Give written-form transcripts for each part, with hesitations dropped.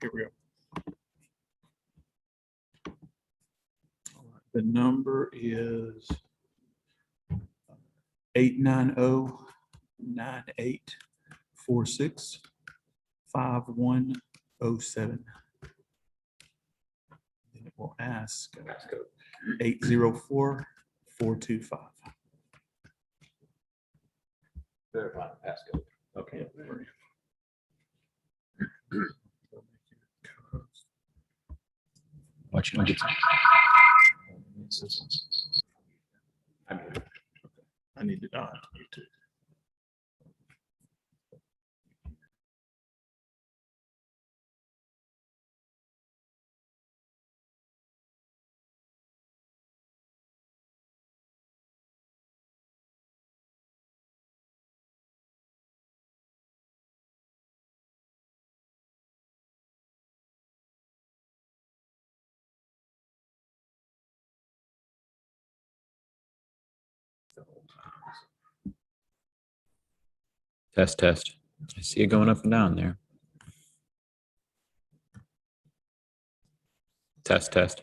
Here we go. All right, the number is 890-9846-5107. Then it will ask 804425. Verify the passcode. Okay. Watch you get I need to on YouTube. Test, test. I see it going up and down there. Test, test.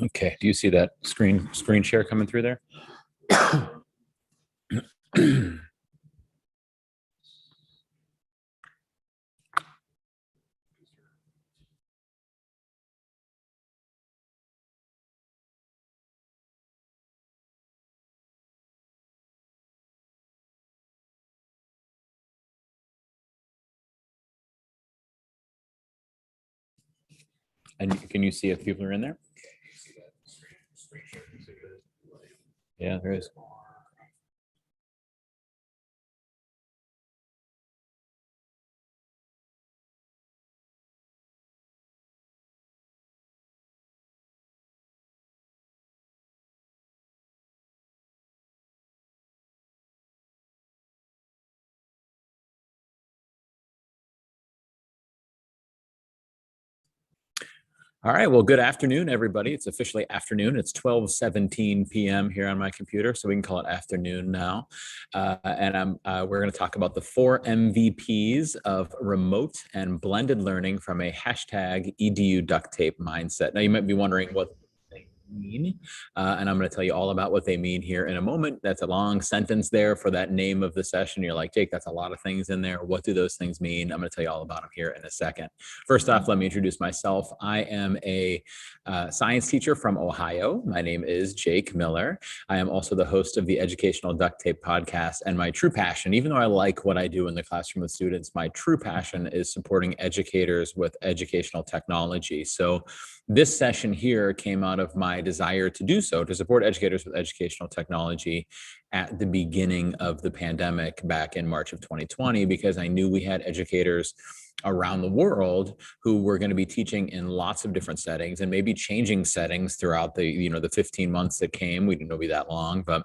Okay, do you see that screen share coming through there? And can you see if people are in there? Yeah, there is. All right, well, good afternoon, everybody. It's officially afternoon. It's 12:17 p.m. here on my computer, so we can call it afternoon now. And we're going to talk about the 4 MVPs of remote and blended learning from a hashtag EduDuctTape mindset. Now, you might be wondering what they mean, and I'm going to tell you all about what they mean here in a moment. That's a long sentence there for that name of the session. You're like, Jake, that's a lot of things in there. What do those things mean? I'm going to tell you all about them here in a second. First off, let me introduce myself. I am a science teacher from Ohio. My name is Jake Miller. I am also the host of the Educational Duct Tape podcast, and my true passion, even though I like what I do in the classroom with students, my true passion is supporting educators with educational technology. So this session here came out of my desire to do so, to support educators with educational technology at the beginning of the pandemic back in March of 2020, because I knew we had educators around the world who were going to be teaching in lots of different settings and maybe changing settings throughout the 15 months that came. We didn't know it'd be that long, but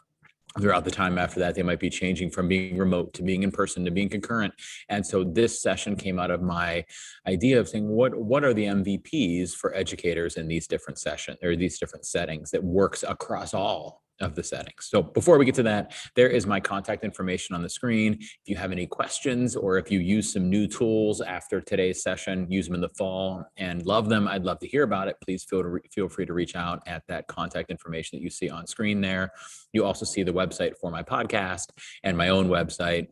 throughout the time after that, they might be changing from being remote to being in person to being concurrent. And so this session came out of my idea of saying, what are the MVPs for educators in these different sessions or these different settings that works across all of the settings. So before we get to that, there is my contact information on the screen. If you have any questions, or if you use some new tools after today's session, use them in the fall and love them, I'd love to hear about it. Please feel free to reach out at that contact information that you see on screen there. You also see the website for my podcast and my own website,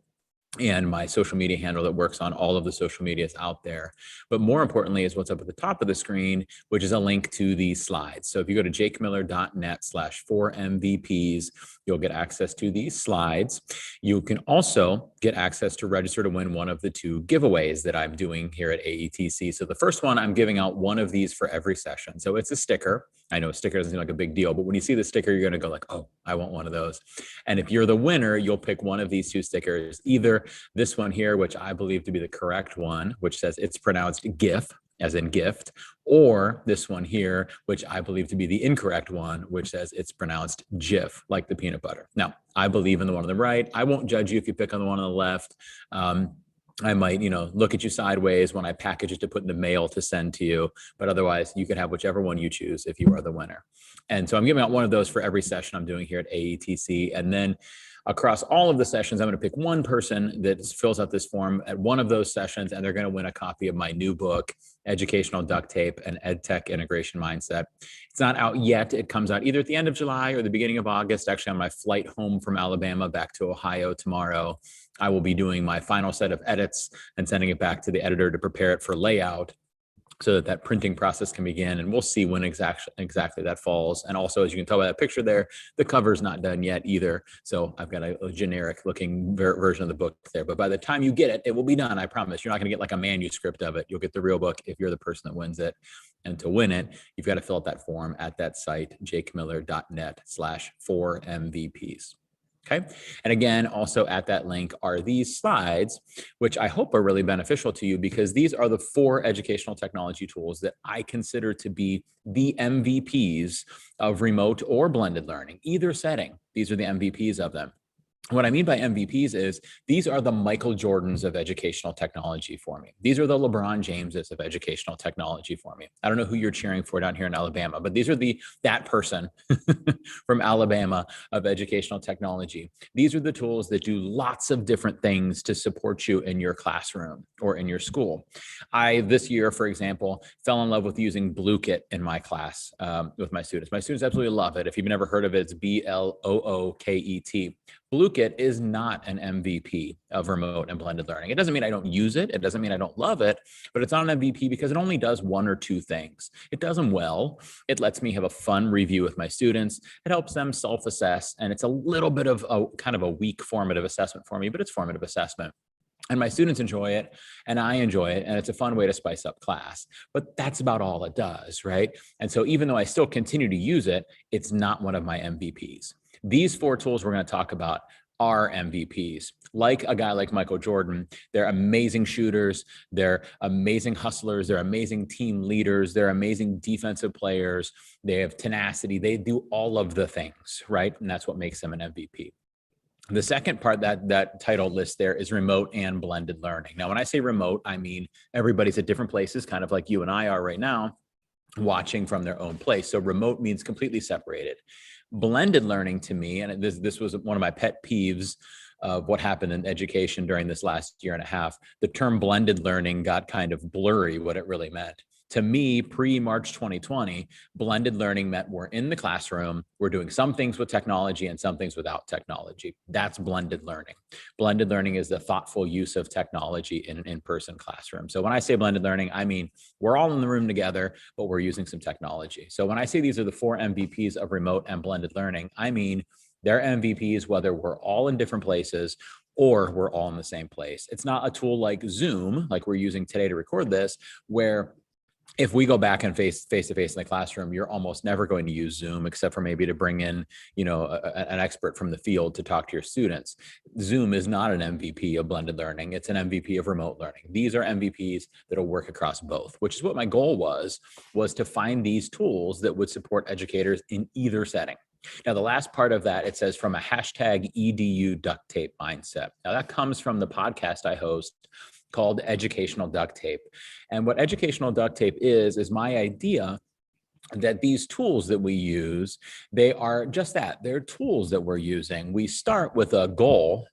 and my social media handle that works on all of the social medias out there. But more importantly is what's up at the top of the screen, which is a link to these slides. So if you go to jakemiller.net/4MVPs, you'll get access to these slides. You can also get access to register to win one of the 2 giveaways that I'm doing here at AETC. So the first one, I'm giving out one of these for every session. So it's a sticker. I know a sticker doesn't seem like a big deal, but when you see the sticker, you're going to go like, oh, I want one of those. And if you're the winner, you'll pick one of these 2 stickers, either this one here, which I believe to be the correct one, which says it's pronounced GIF, as in gift, or this one here, which I believe to be the incorrect one, which says it's pronounced Jif, like the peanut butter. Now, I believe in the one on the right. I won't judge you if you pick on the one on the left. I might, look at you sideways when I package it to put in the mail to send to you, but otherwise you can have whichever one you choose if you are the winner. And so I'm giving out one of those for every session I'm doing here at AETC. And then across all of the sessions, I'm going to pick one person that fills out this form at one of those sessions, and they're going to win a copy of my new book, Educational Duct Tape and EdTech Integration Mindset. It's not out yet. It comes out either at the end of July or the beginning of August. Actually, on my flight home from Alabama back to Ohio tomorrow, I will be doing my final set of edits and sending it back to the editor to prepare it for layout, so that that printing process can begin. And we'll see when exactly that falls. And also, as you can tell by that picture there, the cover's not done yet either. So I've got a generic looking version of the book there. But by the time you get it, it will be done. I promise. You're not going to get like a manuscript of it. You'll get the real book if you're the person that wins it. And to win it, you've got to fill out that form at that site, jakemiller.net/4MVPs. Okay. And again, also at that link are these slides, which I hope are really beneficial to you, because these are the 4 educational technology tools that I consider to be the MVPs of remote or blended learning, either setting. These are the MVPs of them. What I mean by MVPs is these are the Michael Jordans of educational technology for me. These are the LeBron Jameses of educational technology for me. I don't know who you're cheering for down here in Alabama, but these are that person from Alabama of educational technology. These are the tools that do lots of different things to support you in your classroom or in your school. I, this year, for example, fell in love with using Bluekit in my class with my students. My students absolutely love it. If you've never heard of it, it's BLOOKET. Bluekit is not an MVP of remote and blended learning. It doesn't mean I don't use it. It doesn't mean I don't love it, but it's not an MVP because it only does 1 or 2 things. It does them well. It lets me have a fun review with my students. It helps them self-assess. And it's a little bit of a kind of a weak formative assessment for me, but it's formative assessment. And my students enjoy it, and I enjoy it, and it's a fun way to spice up class. But that's about all it does, right? And so even though I still continue to use it, it's not one of my MVPs. These 4 tools we're going to talk about are MVPs. Like a guy like Michael Jordan, they're amazing shooters, they're amazing hustlers, they're amazing team leaders, they're amazing defensive players, they have tenacity, they do all of the things, right? And that's what makes them an MVP. The second part that title list there is remote and blended learning. Now, when I say remote, I mean everybody's at different places, kind of like you and I are right now, watching from their own place. So remote means completely separated. Blended learning to me, and this was one of my pet peeves of what happened in education during this last year and a half, the term blended learning got kind of blurry what it really meant. To me, pre-March 2020, blended learning meant we're in the classroom, we're doing some things with technology and some things without technology. That's blended learning. Blended learning is the thoughtful use of technology in an in-person classroom. So when I say blended learning, I mean we're all in the room together, but we're using some technology. So when I say these are the 4 MVPs of remote and blended learning, I mean they're MVPs whether we're all in different places or we're all in the same place. It's not a tool like Zoom, like we're using today to record this, where if we go back and face to face in the classroom, you're almost never going to use Zoom except for maybe to bring in, an expert from the field to talk to your students. Zoom is not an MVP of blended learning. It's an MVP of remote learning. These are MVPs that'll work across both, which is what my goal was to find these tools that would support educators in either setting. Now, the last part of that, it says from a hashtag EduDuctTape mindset. Now, that comes from the podcast I host called Educational Duct Tape. And what Educational Duct Tape is my idea that these tools that we use, they are just that. They're tools that we're using. We start with a goal,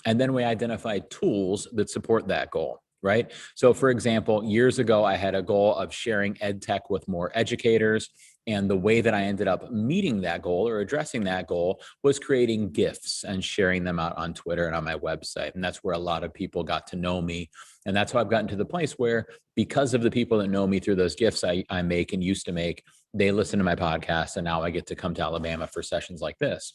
and then we identify tools that support that goal, right? So for example, years ago, I had a goal of sharing EdTech with more educators. And the way that I ended up meeting that goal or addressing that goal was creating GIFs and sharing them out on Twitter and on my website. And that's where a lot of people got to know me. And that's how I've gotten to the place where, because of the people that know me through those GIFs I make and used to make, they listen to my podcast. And now I get to come to Alabama for sessions like this.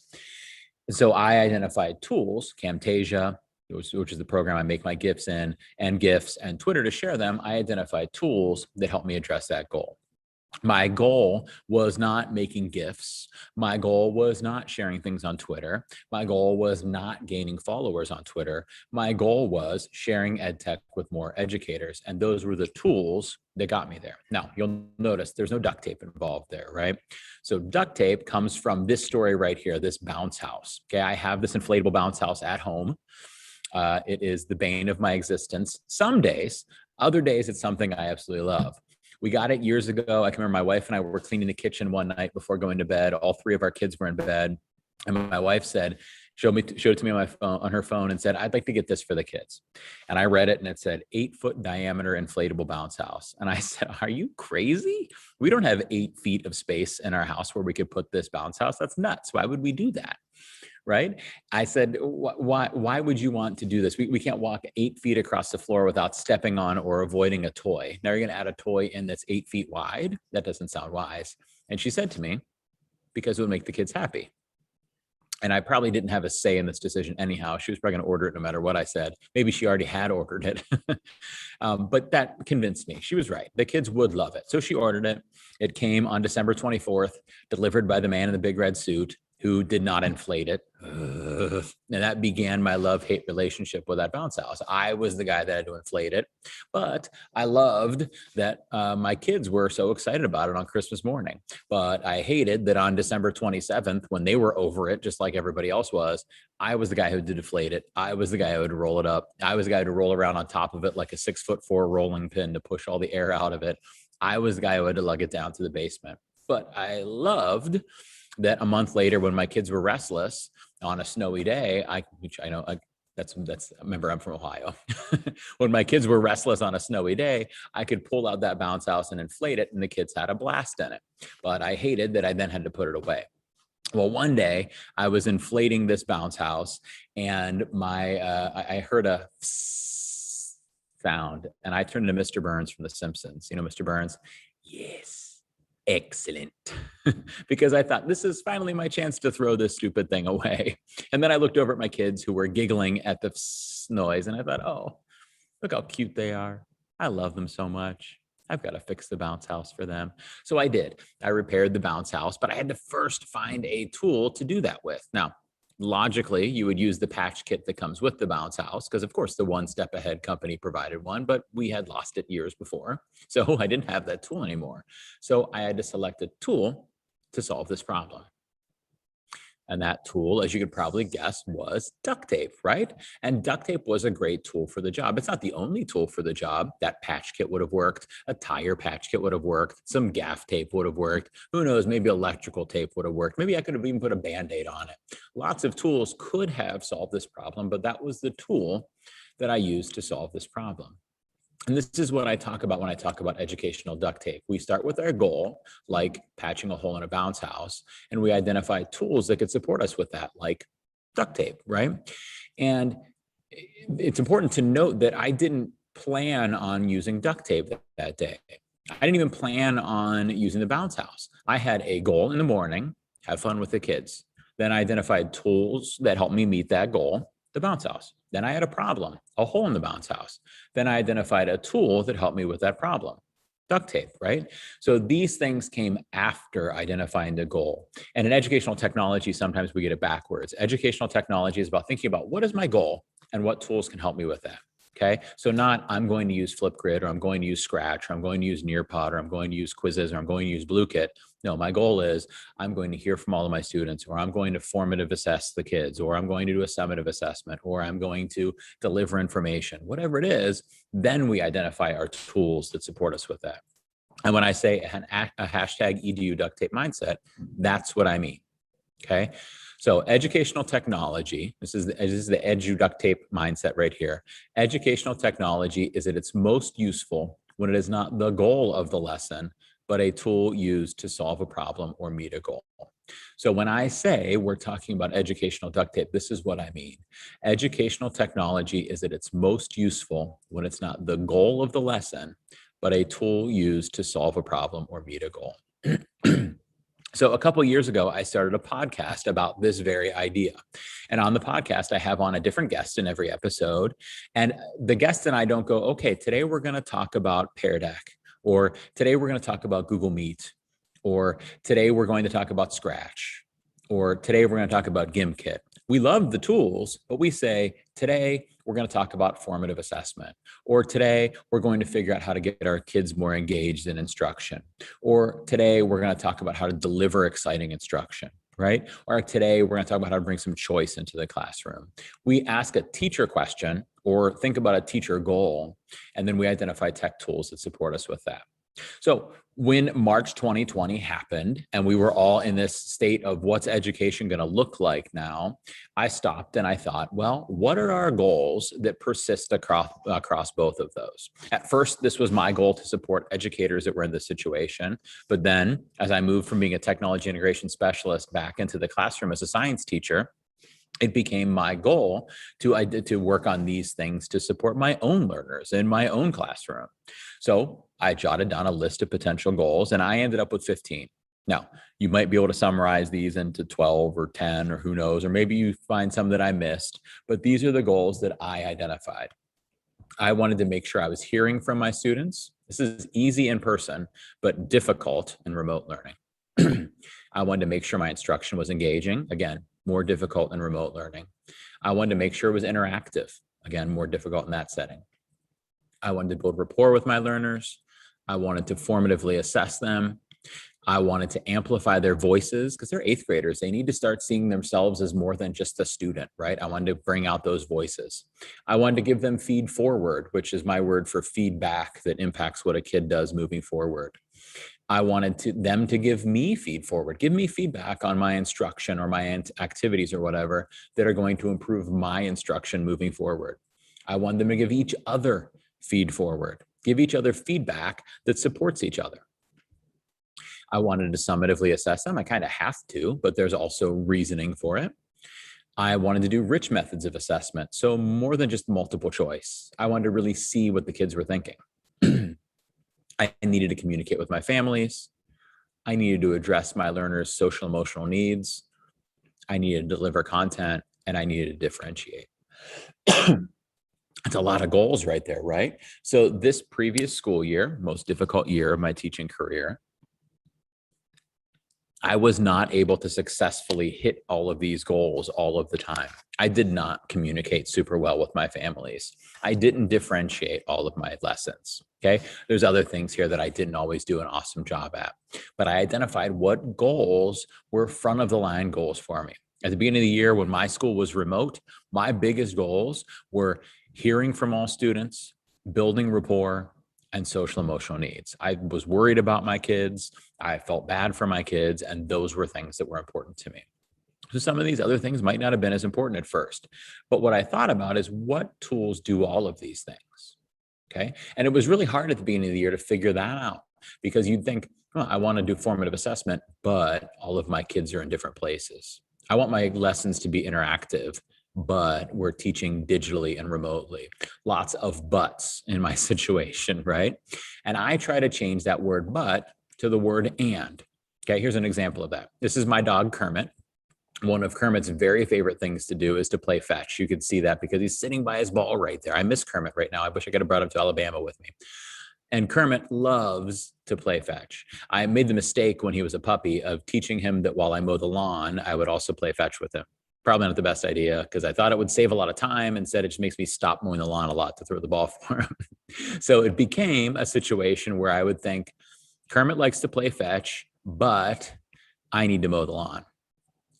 And so I identified tools, Camtasia, which is the program I make my GIFs in, and GIFs and Twitter to share them. I identified tools that help me address that goal. My goal was not making GIFs. My goal was not sharing things on Twitter. My goal was not gaining followers on Twitter. My goal was sharing EdTech with more educators. And those were the tools that got me there. Now, you'll notice there's no duct tape involved there, right? So duct tape comes from this story right here, this bounce house. Okay, I have this inflatable bounce house at home. It is the bane of my existence. Some days, other days, it's something I absolutely love. We got it years ago. I can remember my wife and I were cleaning the kitchen one night before going to bed. All three of our kids were in bed. And my wife said, showed it to me on my phone, on her phone, and said, I'd like to get this for the kids. And I read it and it said 8-foot diameter inflatable bounce house. And I said, are you crazy? We don't have 8 feet of space in our house where we could put this bounce house. That's nuts. Why would we do that? Right? I said, why would you want to do this? We can't walk 8 feet across the floor without stepping on or avoiding a toy. Now you're going to add a toy in that's 8 feet wide. That doesn't sound wise. And she said to me, because it would make the kids happy. And I probably didn't have a say in this decision anyhow. She was probably going to order it no matter what I said. Maybe she already had ordered it. But that convinced me. She was right. The kids would love it. So she ordered it. It came on December 24th, delivered by the man in the big red suit who did not inflate it. And that began my love-hate relationship with that bounce house. I was the guy that had to inflate it, but I loved that my kids were so excited about it on Christmas morning. But I hated that on December 27th, when they were over it, just like everybody else was, I was the guy who had to deflate it. I was the guy who had to roll it up. I was the guy who had to roll around on top of it like a 6'4" rolling pin to push all the air out of it. I was the guy who had to lug it down to the basement. But I loved that a month later, when my kids were restless on a snowy day, remember, I'm from Ohio. When my kids were restless on a snowy day, I could pull out that bounce house and inflate it, and the kids had a blast in it. But I hated that I then had to put it away. Well, one day I was inflating this bounce house, and I heard a sound, and I turned to Mr. Burns from The Simpsons. You know, Mr. Burns? Yes. Excellent. Because I thought, this is finally my chance to throw this stupid thing away. And then I looked over at my kids who were giggling at the noise, and I thought, oh, look how cute they are. I love them so much. I've got to fix the bounce house for them. So I did. I repaired the bounce house, but I had to first find a tool to do that with. Now, logically, you would use the patch kit that comes with the bounce house, because of course the One Step Ahead company provided one, but we had lost it years before. So I didn't have that tool anymore. So I had to select a tool to solve this problem. And that tool, as you could probably guess, was duct tape, right? And duct tape was a great tool for the job. It's not the only tool for the job. That patch kit would have worked. A tire patch kit would have worked. Some gaff tape would have worked. Who knows, maybe electrical tape would have worked. Maybe I could have even put a Band-Aid on it. Lots of tools could have solved this problem, but that was the tool that I used to solve this problem. And this is what I talk about when I talk about educational duct tape. We start with our goal, like patching a hole in a bounce house, and we identify tools that could support us with that, like duct tape, right? And it's important to note that I didn't plan on using duct tape that day. I didn't even plan on using the bounce house. I had a goal in the morning, have fun with the kids. Then I identified tools that helped me meet that goal, the bounce house. Then I had a problem, a hole in the bounce house. Then I identified a tool that helped me with that problem, duct tape, right? So these things came after identifying the goal. And in educational technology, sometimes we get it backwards. Educational technology is about thinking about what is my goal and what tools can help me with that. Okay, so not I'm going to use Flipgrid, or I'm going to use Scratch, or I'm going to use Nearpod, or I'm going to use quizzes, or I'm going to use BlueKit. No, my goal is I'm going to hear from all of my students, or I'm going to formative assess the kids, or I'm going to do a summative assessment, or I'm going to deliver information, whatever it is. Then we identify our tools that support us with that. And when I say a hashtag EduDuctTape mindset, that's what I mean. Okay. So educational technology, this is the EduDuctTape mindset right here. Educational technology is at its most useful when it is not the goal of the lesson, but a tool used to solve a problem or meet a goal. So when I say we're talking about educational duct tape, this is what I mean. Educational technology is at its most useful when it's not the goal of the lesson, but a tool used to solve a problem or meet a goal. So a couple of years ago, I started a podcast about this very idea. And on the podcast, I have on a different guest in every episode. And the guest and I don't go, okay, today we're going to talk about Pear Deck, or today we're going to talk about Google Meet, or today we're going to talk about Scratch, or today we're going to talk about GimKit. We love the tools, but we say, today we're going to talk about formative assessment, or today we're going to figure out how to get our kids more engaged in instruction, or today we're going to talk about how to deliver exciting instruction, right? Or today we're going to talk about how to bring some choice into the classroom. We ask a teacher question or think about a teacher goal, and then we identify tech tools that support us with that. So when March 2020 happened and we were all in this state of what's education going to look like now, I stopped and I thought, well, what are our goals that persist across both of those? At first, this was my goal to support educators that were in this situation. But then as I moved from being a technology integration specialist back into the classroom as a science teacher, it became my goal to work on these things to support my own learners in my own classroom. So I jotted down a list of potential goals and I ended up with 15. Now, you might be able to summarize these into 12 or 10 or who knows, or maybe you find some that I missed, but these are the goals that I identified. I wanted to make sure I was hearing from my students. This is easy in person, but difficult in remote learning. I wanted to make sure my instruction was engaging. Again, more difficult in remote learning. I wanted to make sure it was interactive. Again, more difficult in that setting. I wanted to build rapport with my learners. I wanted to formatively assess them. I wanted to amplify their voices because they're 8th graders. They need to start seeing themselves as more than just a student, right? I wanted to bring out those voices. I wanted to give them feed forward, which is my word for feedback that impacts what a kid does moving forward. I wanted them to give me feed forward, give me feedback on my instruction or my activities or whatever that are going to improve my instruction moving forward. I wanted them to give each other feed forward, give each other feedback that supports each other. I wanted to summatively assess them. I kind of have to, but there's also reasoning for it. I wanted to do rich methods of assessment. So more than just multiple choice. I wanted to really see what the kids were thinking. I needed to communicate with my families. I needed to address my learners' social emotional needs. I needed to deliver content and I needed to differentiate. It's a lot of goals right there, right? So this previous school year, most difficult year of my teaching career, I was not able to successfully hit all of these goals all of the time. I did not communicate super well with my families. I didn't differentiate all of my lessons. Okay. There's other things here that I didn't always do an awesome job at, but I identified what goals were front of the line goals for me. At the beginning of the year, when my school was remote, my biggest goals were hearing from all students, building rapport, and social emotional needs. I was worried about my kids. I felt bad for my kids, and those were things that were important to me. So some of these other things might not have been as important at first, but what I thought about is what tools do all of these things, okay? And it was really hard at the beginning of the year to figure that out because you'd think, oh, I want to do formative assessment, but all of my kids are in different places. I want my lessons to be interactive, but we're teaching digitally and remotely. Lots of buts in my situation, right? And I try to change that word but to the word and. Okay, here's an example of that. This is my dog, Kermit. One of Kermit's very favorite things to do is to play fetch. You can see that because he's sitting by his ball right there. I miss Kermit right now. I wish I could have brought him to Alabama with me. And Kermit loves to play fetch. I made the mistake when he was a puppy of teaching him that while I mow the lawn, I would also play fetch with him. Probably not the best idea because I thought it would save a lot of time. Instead, it just makes me stop mowing the lawn a lot to throw the ball for him. So it became a situation where I would think, Kermit likes to play fetch, but I need to mow the lawn,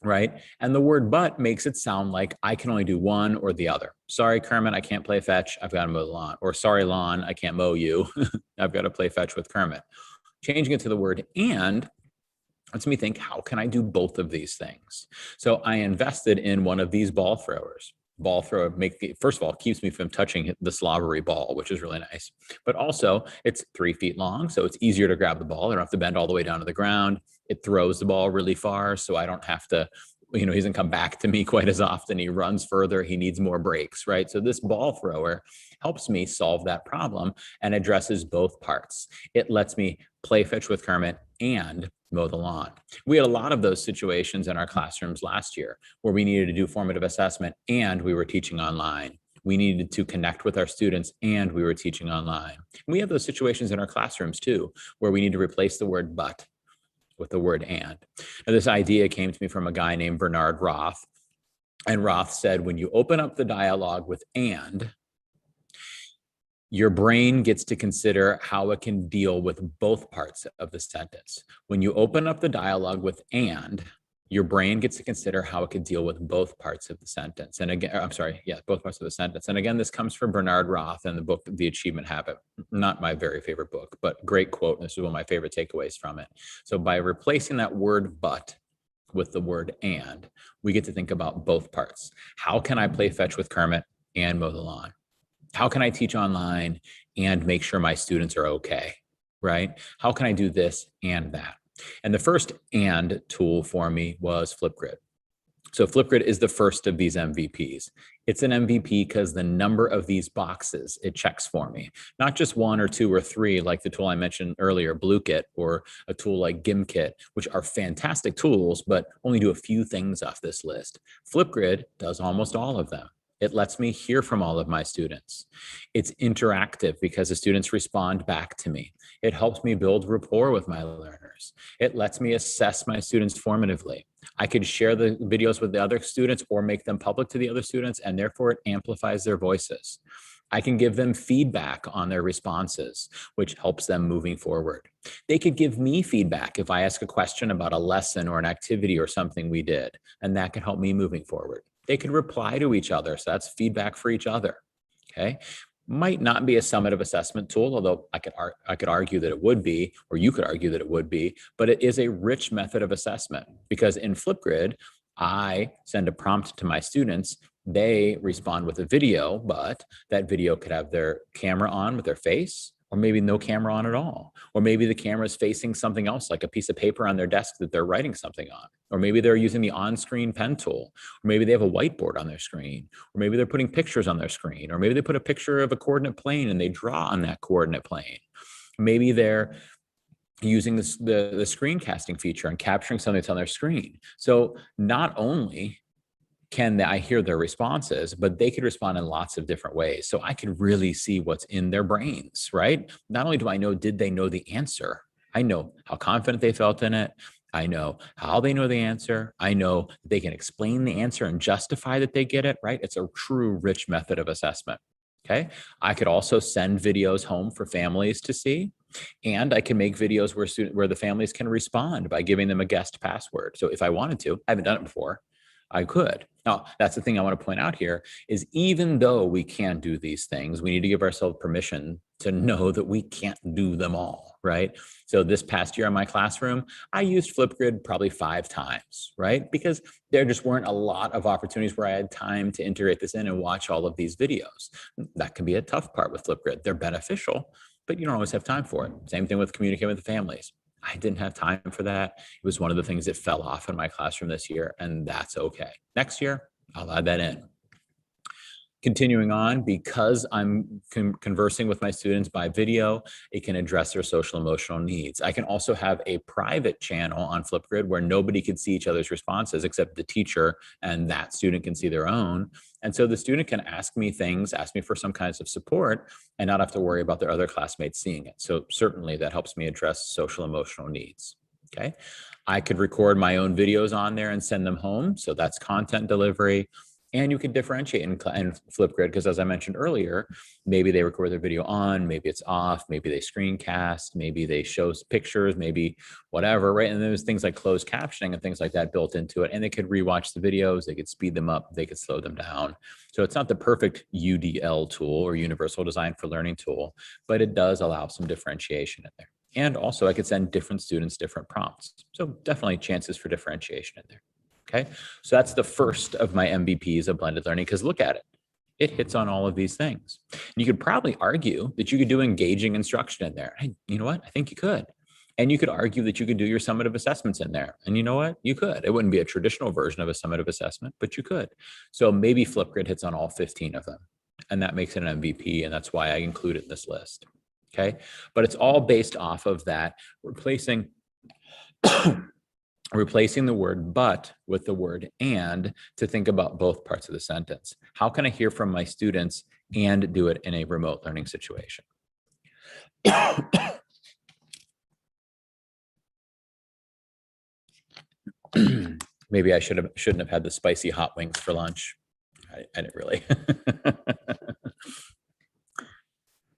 right? And the word but makes it sound like I can only do one or the other. Sorry, Kermit, I can't play fetch. I've got to mow the lawn. Or sorry, lawn, I can't mow you. I've got to play fetch with Kermit. Changing it to the word and lets me think, how can I do both of these things? So I invested in one of these ball throwers. Ball thrower, first of all, keeps me from touching the slobbery ball, which is really nice. But also, it's 3 feet long, so it's easier to grab the ball. I don't have to bend all the way down to the ground. It throws the ball really far, so I don't have to, he doesn't come back to me quite as often. He runs further. He needs more breaks, right? So this ball thrower helps me solve that problem and addresses both parts. It lets me play fetch with Kermit and mow the lawn. We had a lot of those situations in our classrooms last year where we needed to do formative assessment and we were teaching online. We needed to connect with our students and we were teaching online. We have those situations in our classrooms too, where we need to replace the word but with the word and. Now, this idea came to me from a guy named Bernard Roth. And Roth said, when you open up the dialogue with and, your brain gets to consider how it can deal with both parts of the sentence. When you open up the dialogue with and, your brain gets to consider how it could deal with both parts of the sentence. And again, both parts of the sentence. And again, this comes from Bernard Roth and the book, The Achievement Habit. Not my very favorite book, but great quote. And this is one of my favorite takeaways from it. So by replacing that word but with the word and, we get to think about both parts. How can I play fetch with Kermit and mow the lawn? How can I teach online and make sure my students are okay, right? How can I do this and that? And the first and tool for me was Flipgrid. So Flipgrid is the first of these MVPs. It's an MVP because the number of these boxes it checks for me, not just 1 or 2 or 3, like the tool I mentioned earlier, BlueKit, or a tool like GimKit, which are fantastic tools, but only do a few things off this list. Flipgrid does almost all of them. It lets me hear from all of my students. It's interactive because the students respond back to me. It helps me build rapport with my learners. It lets me assess my students formatively. I could share the videos with the other students or make them public to the other students, and therefore it amplifies their voices. I can give them feedback on their responses, which helps them moving forward. They could give me feedback if I ask a question about a lesson or an activity or something we did, and that can help me moving forward. They could reply to each other, so that's feedback for each other, okay? Might not be a summative assessment tool, although I could argue that it would be, or you could argue that it would be, but it is a rich method of assessment because in Flipgrid, I send a prompt to my students. They respond with a video, but that video could have their camera on with their face, or maybe no camera on at all. Or maybe the camera is facing something else, like a piece of paper on their desk that they're writing something on. Or maybe they're using the on-screen pen tool. Or maybe they have a whiteboard on their screen. Or maybe they're putting pictures on their screen. Or maybe they put a picture of a coordinate plane and they draw on that coordinate plane. Maybe they're using the screencasting feature and capturing something that's on their screen. So not only can I hear their responses, but they could respond in lots of different ways. So I could really see what's in their brains, right? Not only do I know, did they know the answer? I know how confident they felt in it. I know how they know the answer. I know they can explain the answer and justify that they get it, right? It's a true rich method of assessment, okay? I could also send videos home for families to see. And I can make videos where the families can respond by giving them a guest password. So if I wanted to, I haven't done it before, I could. Now, that's the thing I want to point out here is even though we can do these things, we need to give ourselves permission to know that we can't do them all, right? So this past year in my classroom, I used Flipgrid probably 5 times, right? Because there just weren't a lot of opportunities where I had time to integrate this in and watch all of these videos. That can be a tough part with Flipgrid. They're beneficial, but you don't always have time for it. Same thing with communicating with the families. I didn't have time for that. It was one of the things that fell off in my classroom this year, and that's okay. Next year, I'll add that in. Continuing on, because I'm conversing with my students by video, it can address their social emotional needs. I can also have a private channel on Flipgrid where nobody can see each other's responses except the teacher, and that student can see their own. And so the student can ask me things, ask me for some kinds of support, and not have to worry about their other classmates seeing it. So certainly that helps me address social emotional needs. Okay. I could record my own videos on there and send them home. So that's content delivery. And you can differentiate in Flipgrid because, as I mentioned earlier, maybe they record their video on, maybe it's off, maybe they screencast, maybe they show pictures, maybe whatever, right? And there's things like closed captioning and things like that built into it. And they could rewatch the videos, they could speed them up, they could slow them down. So it's not the perfect UDL tool or Universal Design for Learning tool, but it does allow some differentiation in there. And also I could send different students different prompts. So definitely chances for differentiation in there. Okay, so that's the first of my MVPs of blended learning, because look at it. It hits on all of these things. And you could probably argue that you could do engaging instruction in there. Hey, you know what? I think you could. And you could argue that you could do your summative assessments in there. And you know what? You could. It wouldn't be a traditional version of a summative assessment, but you could. So maybe Flipgrid hits on all 15 of them. And that makes it an MVP. And that's why I include it in this list. Okay. But it's all based off of that replacing the word but with the word and to think about both parts of the sentence. How can I hear from my students and do it in a remote learning situation? Maybe I shouldn't have had the spicy hot wings for lunch. I didn't really.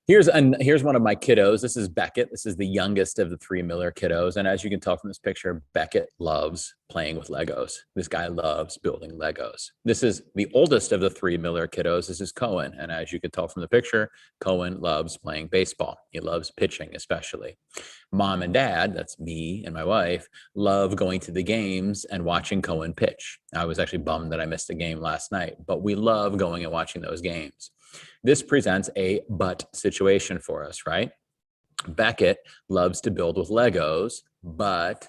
Here's one of my kiddos. This is Beckett. This is the youngest of the three Miller kiddos. And as you can tell from this picture, Beckett loves playing with Legos. This guy loves building Legos. This is the oldest of the three Miller kiddos. This is Cohen. And as you can tell from the picture, Cohen loves playing baseball. He loves pitching, especially. Mom and dad, that's me and my wife, love going to the games and watching Cohen pitch. I was actually bummed that I missed the game last night, but we love going and watching those games. This presents a but situation for us, right? Beckett loves to build with Legos, but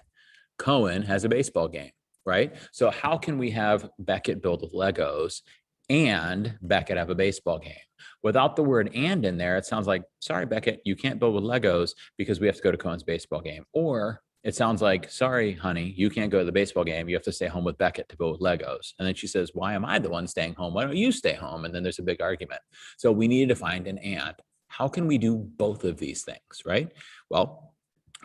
Cohen has a baseball game, right? So how can we have Beckett build with Legos and Beckett have a baseball game? Without the word and in there, it sounds like, sorry, Beckett, you can't build with Legos because we have to go to Cohen's baseball game. Or it sounds like, sorry, honey, you can't go to the baseball game. You have to stay home with Beckett to build with Legos. And then she says, why am I the one staying home? Why don't you stay home? And then there's a big argument. So we needed to find an and. How can we do both of these things, right? Well,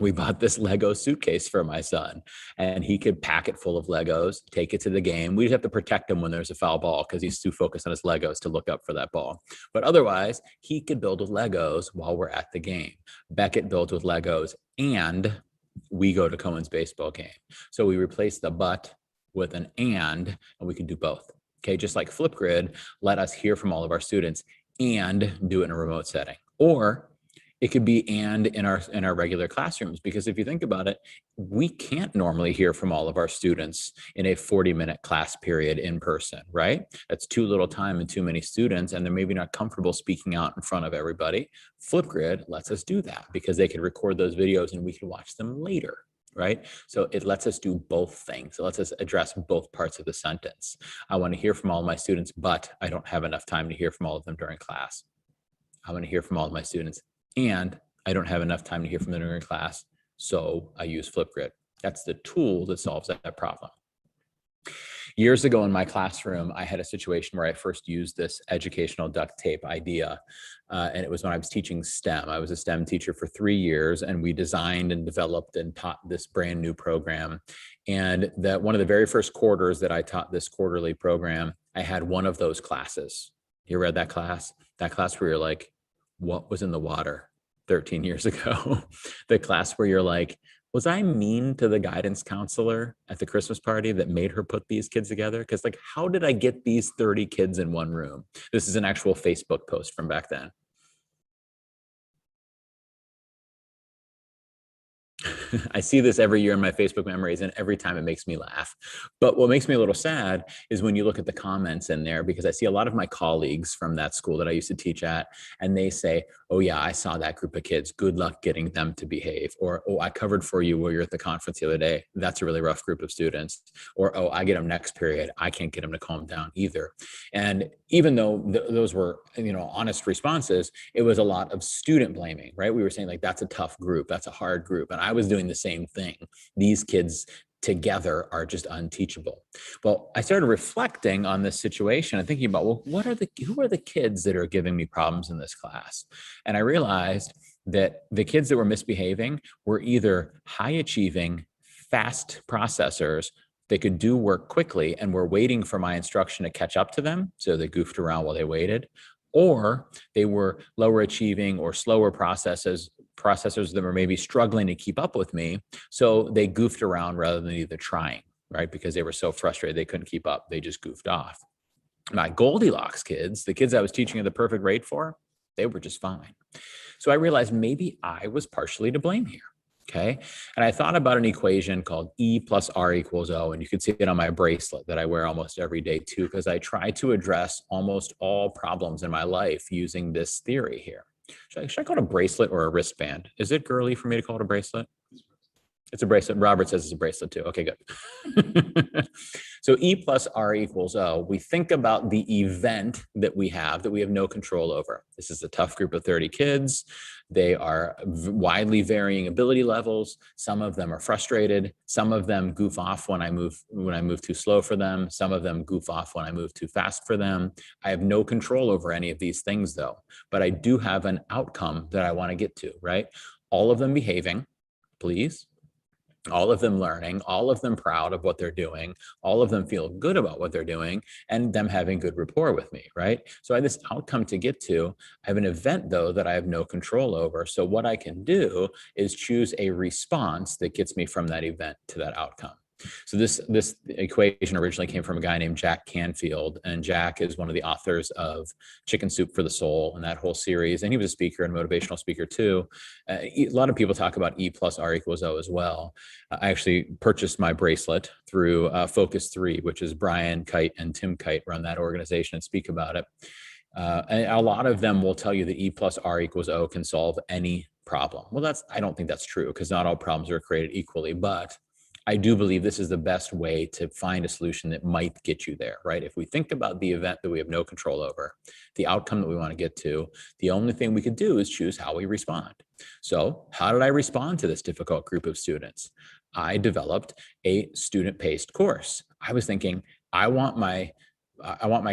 we bought this Lego suitcase for my son and he could pack it full of Legos, take it to the game. We'd have to protect him when there's a foul ball because he's too focused on his Legos to look up for that ball. But otherwise, he could build with Legos while we're at the game. Beckett builds with Legos and we go to Cohen's baseball game. So we replace the but with an and we can do both. Okay, just like Flipgrid, let us hear from all of our students and do it in a remote setting. Or it could be and in our regular classrooms, because if you think about it, we can't normally hear from all of our students in a 40-minute class period in person, right? That's too little time and too many students, and they're maybe not comfortable speaking out in front of everybody. Flipgrid lets us do that because they can record those videos and we can watch them later, right? So it lets us do both things. It lets us address both parts of the sentence. I want to hear from all of my students, but I don't have enough time to hear from all of them during class. I want to hear from all of my students, and I don't have enough time to hear from them during class, so I use Flipgrid. That's the tool that solves that problem. Years ago in my classroom, I had a situation where I first used this educational duct tape idea, and it was when I was teaching STEM. I was a STEM teacher for 3 years, and we designed and developed and taught this brand new program. And that one of the very first quarters that I taught this quarterly program, I had one of those classes. You read that class? That class where you're like, what was in the water 13 years ago? The class where you're like, was I mean to the guidance counselor at the Christmas party that made her put these kids together? Because like, how did I get these 30 kids in one room? This is an actual Facebook post from back then. I see this every year in my Facebook memories, and every time it makes me laugh. But what makes me a little sad is when you look at the comments in there, because I see a lot of my colleagues from that school that I used to teach at, and they say, oh yeah, I saw that group of kids. Good luck getting them to behave. Or, oh, I covered for you while you're at the conference the other day. That's a really rough group of students. Or, oh, I get them next period. I can't get them to calm down either. And even though those were, honest responses, it was a lot of student blaming, right? We were saying like, that's a tough group. That's a hard group. And I was doing the same thing. These kids together are just unteachable. Well, I started reflecting on this situation and thinking about, well, who are the kids that are giving me problems in this class? And I realized that the kids that were misbehaving were either high achieving, fast processors. They could do work quickly and were waiting for my instruction to catch up to them. So they goofed around while they waited. Or they were lower achieving or slower processors that were maybe struggling to keep up with me. So they goofed around rather than either trying, right? Because they were so frustrated they couldn't keep up. They just goofed off. My Goldilocks kids, the kids I was teaching at the perfect rate for, They were just fine. So I realized maybe I was partially to blame here. Okay. And I thought about an equation called E plus R equals O. And you can see it on my bracelet that I wear almost every day too, because I try to address almost all problems in my life using this theory here. Should I call it a bracelet or a wristband? Is it girly for me to call it a bracelet? It's a bracelet. Robert says it's a bracelet too. Okay, good. So E plus R equals O. We think about the event that we have no control over. This is a tough group of 30 kids. They are widely varying ability levels. Some of them are frustrated. Some of them goof off when I move too slow for them. Some of them goof off when I move too fast for them. I have no control over any of these things though, but I do have an outcome that I want to get to, right? All of them behaving, please. All of them learning, all of them proud of what they're doing, all of them feel good about what they're doing, and them having good rapport with me, right? So I have this outcome to get to. I have an event, though, that I have no control over. So what I can do is choose a response that gets me from that event to that outcome. So this equation originally came from a guy named Jack Canfield, and Jack is one of the authors of Chicken Soup for the Soul and that whole series. And he was a speaker and motivational speaker too. A lot of people talk about E plus R equals O as well. I actually purchased my bracelet through Focus 3, which is Brian Kite and Tim Kite run that organization and speak about it. And a lot of them will tell you that E plus R equals O can solve any problem. Well, I don't think that's true because not all problems are created equally, but I do believe this is the best way to find a solution that might get you there, right? If we think about the event that we have no control over, the outcome that we want to get to, the only thing we could do is choose how we respond. So how did I respond to this difficult group of students? I developed a student-paced course. I was thinking, I want my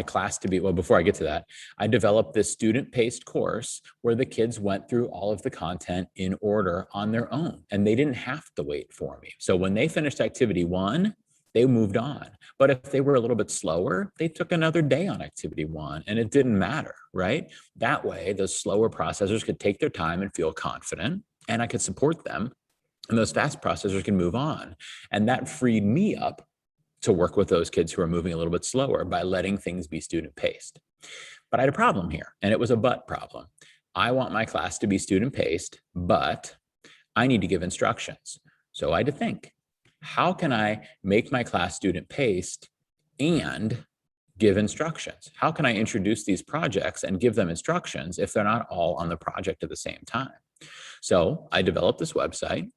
class to be, well, before I get to that, I developed this student-paced course where the kids went through all of the content in order on their own, and they didn't have to wait for me. So when they finished activity 1, they moved on. But if they were a little bit slower, they took another day on activity 1, and it didn't matter, right? That way, those slower processors could take their time and feel confident, and I could support them, and those fast processors can move on. And that freed me up to work with those kids who are moving a little bit slower by letting things be student paced. But I had a problem here, and it was a but problem. I want my class to be student paced, but I need to give instructions. So I had to think, how can I make my class student paced and give instructions? How can I introduce these projects and give them instructions if they're not all on the project at the same time? So I developed this website.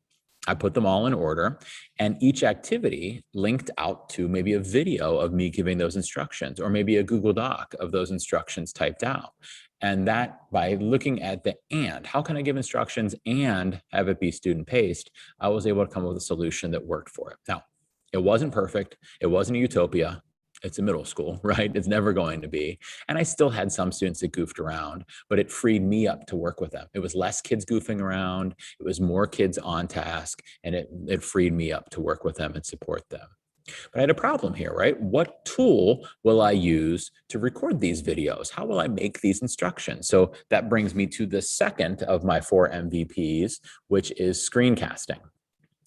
I put them all in order, and each activity linked out to maybe a video of me giving those instructions, or maybe a Google Doc of those instructions typed out. And that, by looking at how can I give instructions and have it be student paced, I was able to come up with a solution that worked for it. Now, it wasn't perfect. It wasn't a utopia. It's a middle school, right? It's never going to be. And I still had some students that goofed around, but it freed me up to work with them. It was less kids goofing around. It was more kids on task, and it freed me up to work with them and support them. But I had a problem here, right? What tool will I use to record these videos? How will I make these instructions? So that brings me to the second of my 4 MVPs, which is screencasting.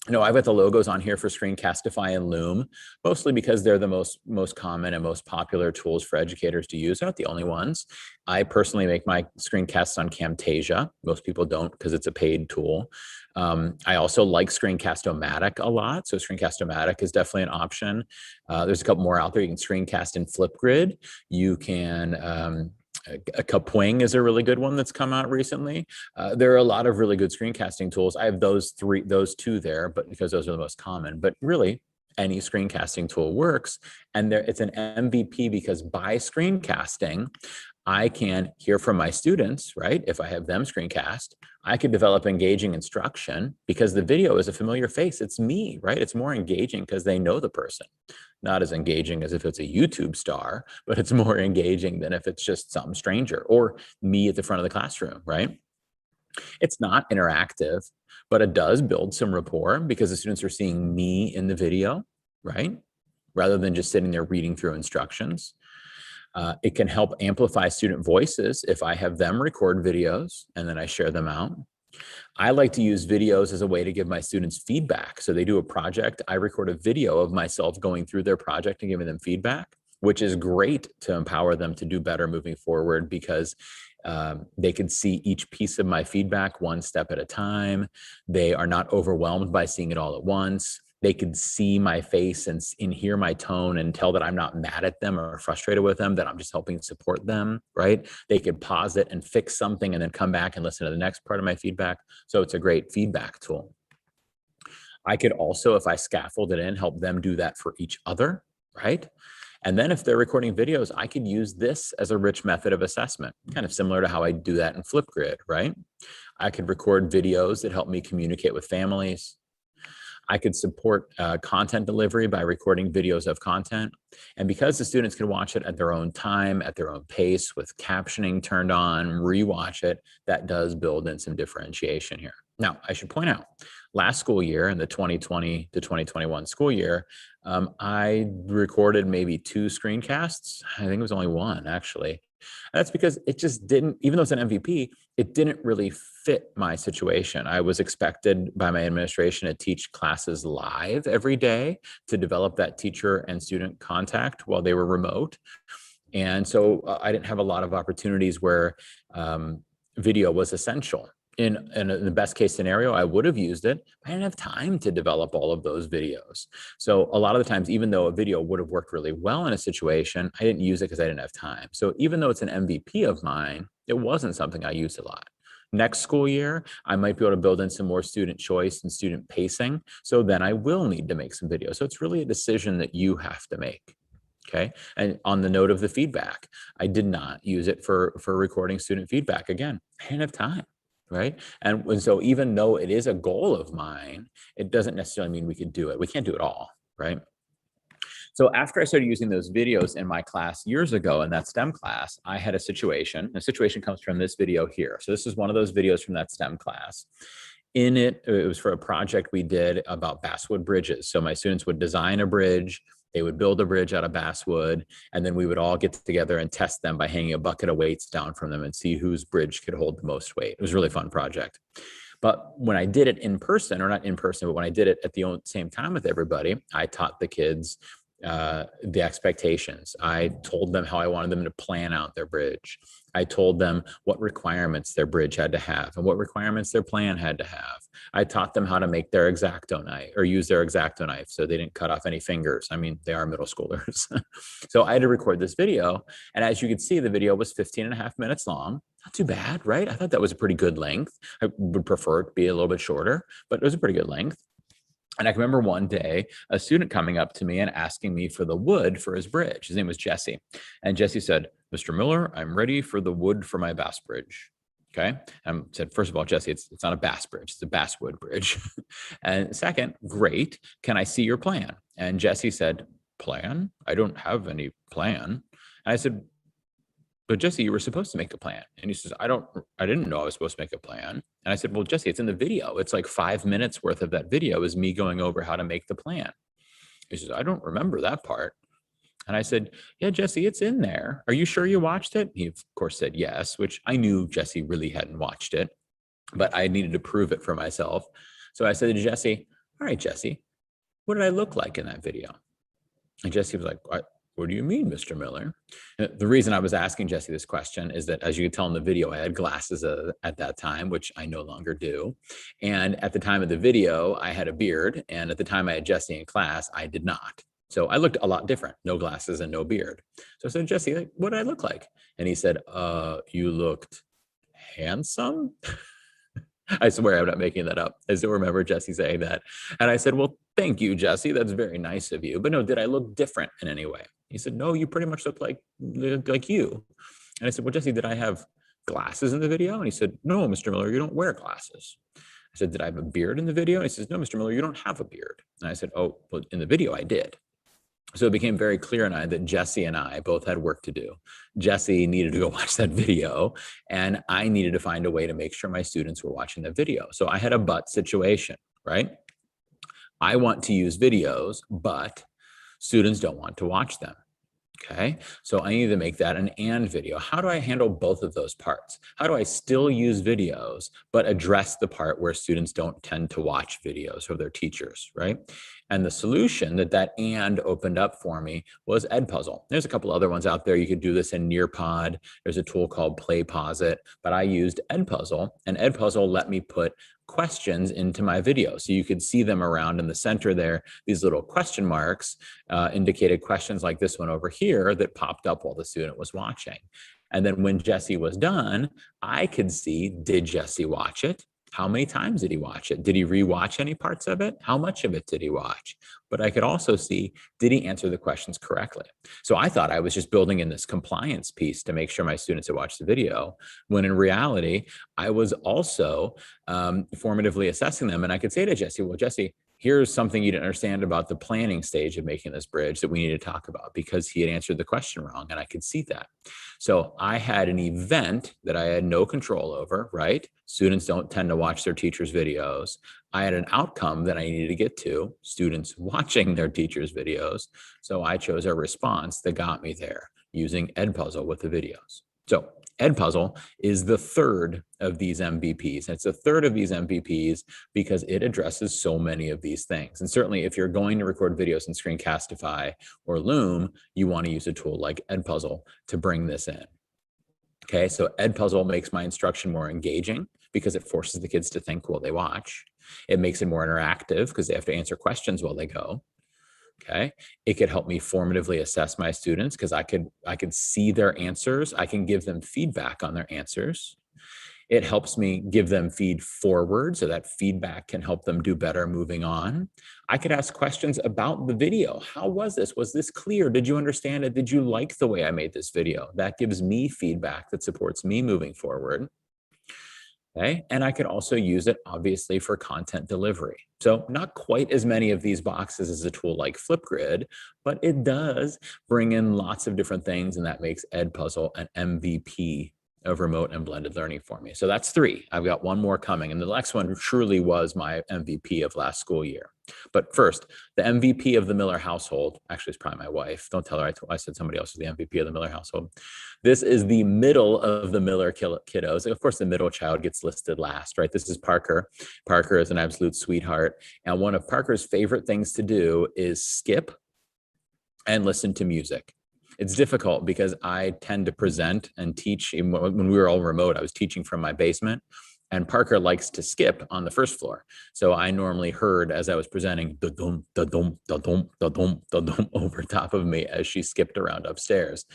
I've got the logos on here for Screencastify and Loom, mostly because they're the most common and most popular tools for educators to use. They're not the only ones. I personally make my screencasts on Camtasia. Most people don't because it's a paid tool. I also like Screencast-O-Matic a lot. So Screencast-O-Matic is definitely an option. There's a couple more out there. You can screencast in Flipgrid. You can... A Kapwing is a really good one that's come out recently. There are a lot of really good screencasting tools. I have those 2 there, but because those are the most common. But really, any screencasting tool works. And it's an MVP because by screencasting, I can hear from my students, right? If I have them screencast, I could develop engaging instruction because the video is a familiar face. It's me, right? It's more engaging because they know the person. Not as engaging as if it's a YouTube star, but it's more engaging than if it's just some stranger or me at the front of the classroom, right? It's not interactive, but it does build some rapport because the students are seeing me in the video, right? Rather than just sitting there reading through instructions. It can help amplify student voices if I have them record videos and then I share them out. I like to use videos as a way to give my students feedback. So they do a project, I record a video of myself going through their project and giving them feedback. which is great to empower them to do better moving forward because they can see each piece of my feedback one step at a time. They are not overwhelmed by seeing it all at once. They could see my face and hear my tone and tell that I'm not mad at them or frustrated with them, that I'm just helping support them, right? They could pause it and fix something and then come back and listen to the next part of my feedback. So it's a great feedback tool. I could also, if I scaffold it in, help them do that for each other, right? And then if they're recording videos, I could use this as a rich method of assessment, kind of similar to how I do that in Flipgrid, right? I could record videos that help me communicate with families. I could support content delivery by recording videos of content. And because the students can watch it at their own time, at their own pace, with captioning turned on, rewatch it, that does build in some differentiation here. Now, I should point out, last school year, in the 2020 to 2021 school year, I recorded maybe 2 screencasts. I think it was only 1, actually. That's because it just didn't, even though it's an MVP, it didn't really fit my situation. I was expected by my administration to teach classes live every day to develop that teacher and student contact while they were remote. And so I didn't have a lot of opportunities where video was essential. In the best case scenario, I would have used it. I didn't have time to develop all of those videos. So a lot of the times, even though a video would have worked really well in a situation, I didn't use it because I didn't have time. So even though it's an MVP of mine, it wasn't something I used a lot. Next school year, I might be able to build in some more student choice and student pacing. So then I will need to make some videos. So it's really a decision that you have to make. Okay. And on the note of the feedback, I did not use it for recording student feedback. Again, I didn't have time. Right. And so even though it is a goal of mine, it doesn't necessarily mean we can do it. We can't do it all. Right. So after I started using those videos in my class years ago in that STEM class, I had a situation. The situation comes from this video here. So this is one of those videos from that STEM class. In it, it was for a project we did about basswood bridges. So my students would design a bridge. They would build a bridge out of basswood, and then we would all get together and test them by hanging a bucket of weights down from them and see whose bridge could hold the most weight. It was a really fun project. But when I did it in person, or not in person, but when I did it at the same time with everybody, I taught the kids the expectations. I told them how I wanted them to plan out their bridge. I told them what requirements their bridge had to have and what requirements their plan had to have. I taught them how to make their X-Acto knife or use their X-Acto knife so they didn't cut off any fingers. I mean, they are middle schoolers. So I had to record this video. And as you can see, the video was 15.5 minutes long. Not too bad, right? I thought that was a pretty good length. I would prefer it to be a little bit shorter, but it was a pretty good length. And I can remember one day a student coming up to me and asking me for the wood for his bridge. His name was Jesse. And Jesse said, "Mr. Miller, I'm ready for the wood for my bass bridge." Okay. And I said, first of all, Jesse, it's not a bass bridge. It's a basswood bridge. And second, great. Can I see your plan? And Jesse said, "Plan? I don't have any plan." And I said, "But Jesse, you were supposed to make a plan." And he says, I didn't know I was supposed to make a plan. And I said, "Well, Jesse, it's in the video. It's like 5 minutes worth of that video is me going over how to make the plan." He says, "I don't remember that part." And I said, "Yeah, Jesse, it's in there. Are you sure you watched it?" He, of course, said yes, which I knew Jesse really hadn't watched it, but I needed to prove it for myself. So I said to Jesse, "All right, Jesse, what did I look like in that video?" And Jesse was like, "What do you mean, Mr. Miller?" The reason I was asking Jesse this question is that, as you could tell in the video, I had glasses at that time, which I no longer do. And at the time of the video, I had a beard. And at the time I had Jesse in class, I did not. So I looked a lot different, no glasses and no beard. So I said, "Jesse, what did I look like?" And he said, "You looked handsome." I swear I'm not making that up. I still remember Jesse saying that. And I said, "Well, thank you, Jesse. That's very nice of you. But no, did I look different in any way?" He said, "No, you pretty much look like you." And I said, "Well, Jesse, did I have glasses in the video?" And he said, "No, Mr. Miller, you don't wear glasses." I said, "Did I have a beard in the video?" And he says, "No, Mr. Miller, you don't have a beard." And I said, "Oh, well, in the video I did." So it became very clear and I that Jesse and I both had work to do. Jesse needed to go watch that video, and I needed to find a way to make sure my students were watching that video. So I had a but situation, right? I want to use videos, but students don't want to watch them. Okay, so I need to make that an and video. How do I handle both of those parts? How do I still use videos, but address the part where students don't tend to watch videos or their teachers, right? And the solution that and opened up for me was EdPuzzle. There's a couple other ones out there. You could do this in Nearpod. There's a tool called PlayPosit, but I used EdPuzzle, and EdPuzzle let me put questions into my video. So you could see them around in the center there. These little question marks indicated questions like this one over here that popped up while the student was watching. And then when Jesse was done, I could see, did Jesse watch it? How many times did he watch it? Did he rewatch any parts of it? How much of it did he watch? But I could also see, did he answer the questions correctly? So I thought I was just building in this compliance piece to make sure my students had watched the video, when in reality, I was also formatively assessing them. And I could say to Jesse, well, Jesse, here's something you didn't understand about the planning stage of making this bridge that we need to talk about, because he had answered the question wrong, and I could see that. So I had an event that I had no control over, right? Students don't tend to watch their teachers' videos. I had an outcome that I needed to get to, students watching their teachers' videos. So I chose a response that got me there using EdPuzzle with the videos. So EdPuzzle is the third of these MVPs. And it's the third of these MVPs because it addresses so many of these things. And certainly if you're going to record videos in Screencastify or Loom, you want to use a tool like EdPuzzle to bring this in. Okay, so EdPuzzle makes my instruction more engaging because it forces the kids to think while they watch. It makes it more interactive because they have to answer questions while they go. Okay, it could help me formatively assess my students because I could see their answers. I can give them feedback on their answers. It helps me give them feed forward so that feedback can help them do better moving on. I could ask questions about the video. How was this? Was this clear? Did you understand it? Did you like the way I made this video? That gives me feedback that supports me moving forward. Okay, and I could also use it obviously for content delivery. So not quite as many of these boxes as a tool like Flipgrid, but it does bring in lots of different things, and that makes EdPuzzle an MVP of remote and blended learning for me. So that's 3. I've got one more coming, and the next one truly was my MVP of last school year. But first, the MVP of the Miller household, actually it's probably my wife. Don't tell her I said somebody else is the MVP of the Miller household. This is the middle of the Miller kiddos. Of course, the middle child gets listed last, right? This is Parker. Parker is an absolute sweetheart. And one of Parker's favorite things to do is skip and listen to music. It's difficult because I tend to present and teach. When we were all remote, I was teaching from my basement, and Parker likes to skip on the first floor. So I normally heard as I was presenting, da-dum, da-dum, da-dum, da-dum, da-dum, over top of me as she skipped around upstairs.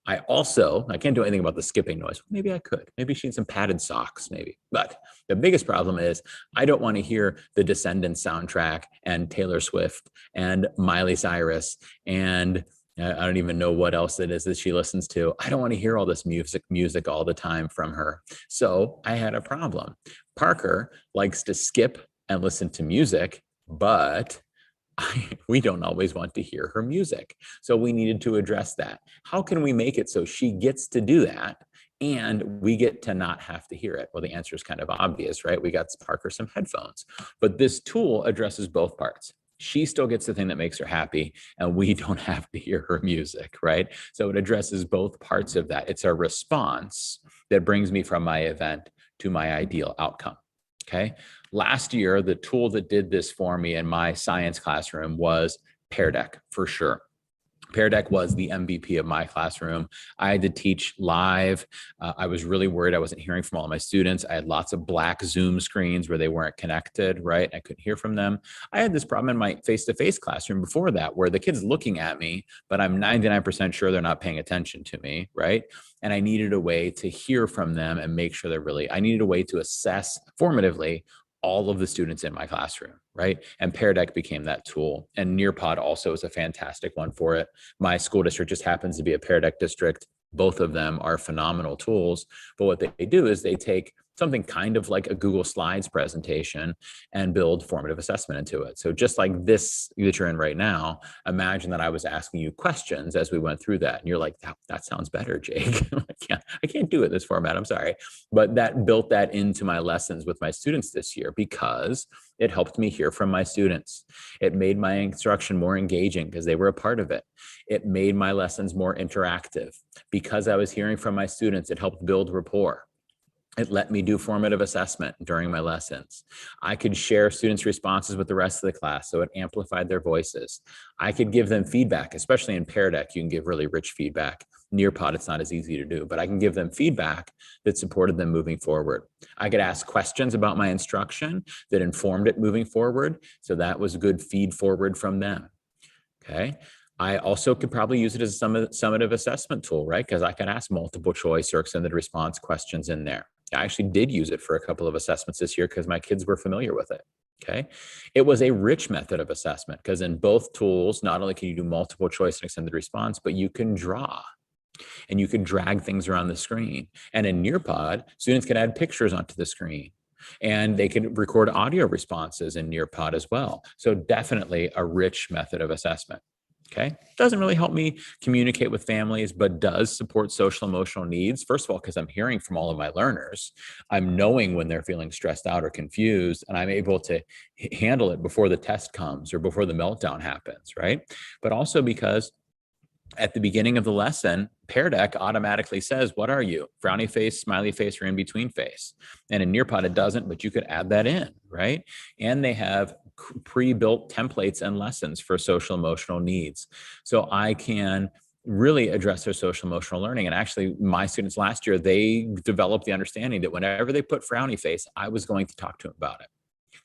I can't do anything about the skipping noise. Maybe I could. Maybe she needs some padded socks, maybe. But the biggest problem is I don't want to hear the Descendants soundtrack and Taylor Swift and Miley Cyrus and I don't even know what else it is that she listens to. I don't want to hear all this music all the time from her. So I had a problem. Parker likes to skip and listen to music, but we don't always want to hear her music. So we needed to address that. How can we make it so she gets to do that and we get to not have to hear it? Well, the answer is kind of obvious, right? We got Parker some headphones, but this tool addresses both parts. She still gets the thing that makes her happy, and we don't have to hear her music, right? So it addresses both parts of that. It's a response that brings me from my event to my ideal outcome, okay? Last year, the tool that did this for me in my science classroom was Pear Deck, for sure. Pear Deck was the MVP of my classroom. I had to teach live. I was really worried I wasn't hearing from all of my students. I had lots of black Zoom screens where they weren't connected, right? I couldn't hear from them. I had this problem in my face-to-face classroom before that where the kid's looking at me, but I'm 99% sure they're not paying attention to me, right? And I needed a way to hear from them and make sure I needed a way to assess formatively all of the students in my classroom, right? And Pear Deck became that tool. And Nearpod also is a fantastic one for it. My school district just happens to be a Pear Deck district. Both of them are phenomenal tools. But what they do is they take something kind of like a Google Slides presentation and build formative assessment into it. So just like this that you're in right now, imagine that I was asking you questions as we went through that. And you're like, that sounds better, Jake. I can't do it this format, I'm sorry. But that built that into my lessons with my students this year because it helped me hear from my students. It made my instruction more engaging because they were a part of it. It made my lessons more interactive. Because I was hearing from my students, it helped build rapport. It let me do formative assessment during my lessons. I could share students' responses with the rest of the class, so it amplified their voices. I could give them feedback, especially in Pear Deck, you can give really rich feedback. Nearpod, it's not as easy to do, but I can give them feedback that supported them moving forward. I could ask questions about my instruction that informed it moving forward, so that was good feed forward from them, okay? I also could probably use it as a summative assessment tool, right? Because I can ask multiple choice or extended response questions in there. I actually did use it for a couple of assessments this year because my kids were familiar with it. Okay. It was a rich method of assessment because in both tools, not only can you do multiple choice and extended response, but you can draw and you can drag things around the screen. And in Nearpod, students can add pictures onto the screen and they can record audio responses in Nearpod as well. So definitely a rich method of assessment. Okay. Doesn't really help me communicate with families, but does support social emotional needs. First of all, because I'm hearing from all of my learners, I'm knowing when they're feeling stressed out or confused, and I'm able to handle it before the test comes or before the meltdown happens, right? But also because at the beginning of the lesson, Pear Deck automatically says, what are you? Frowny face, smiley face, or in between face. And in Nearpod, it doesn't, but you could add that in, right? And they have pre-built templates and lessons for social emotional needs. So I can really address their social emotional learning. And actually, my students last year, they developed the understanding that whenever they put frowny face, I was going to talk to them about it.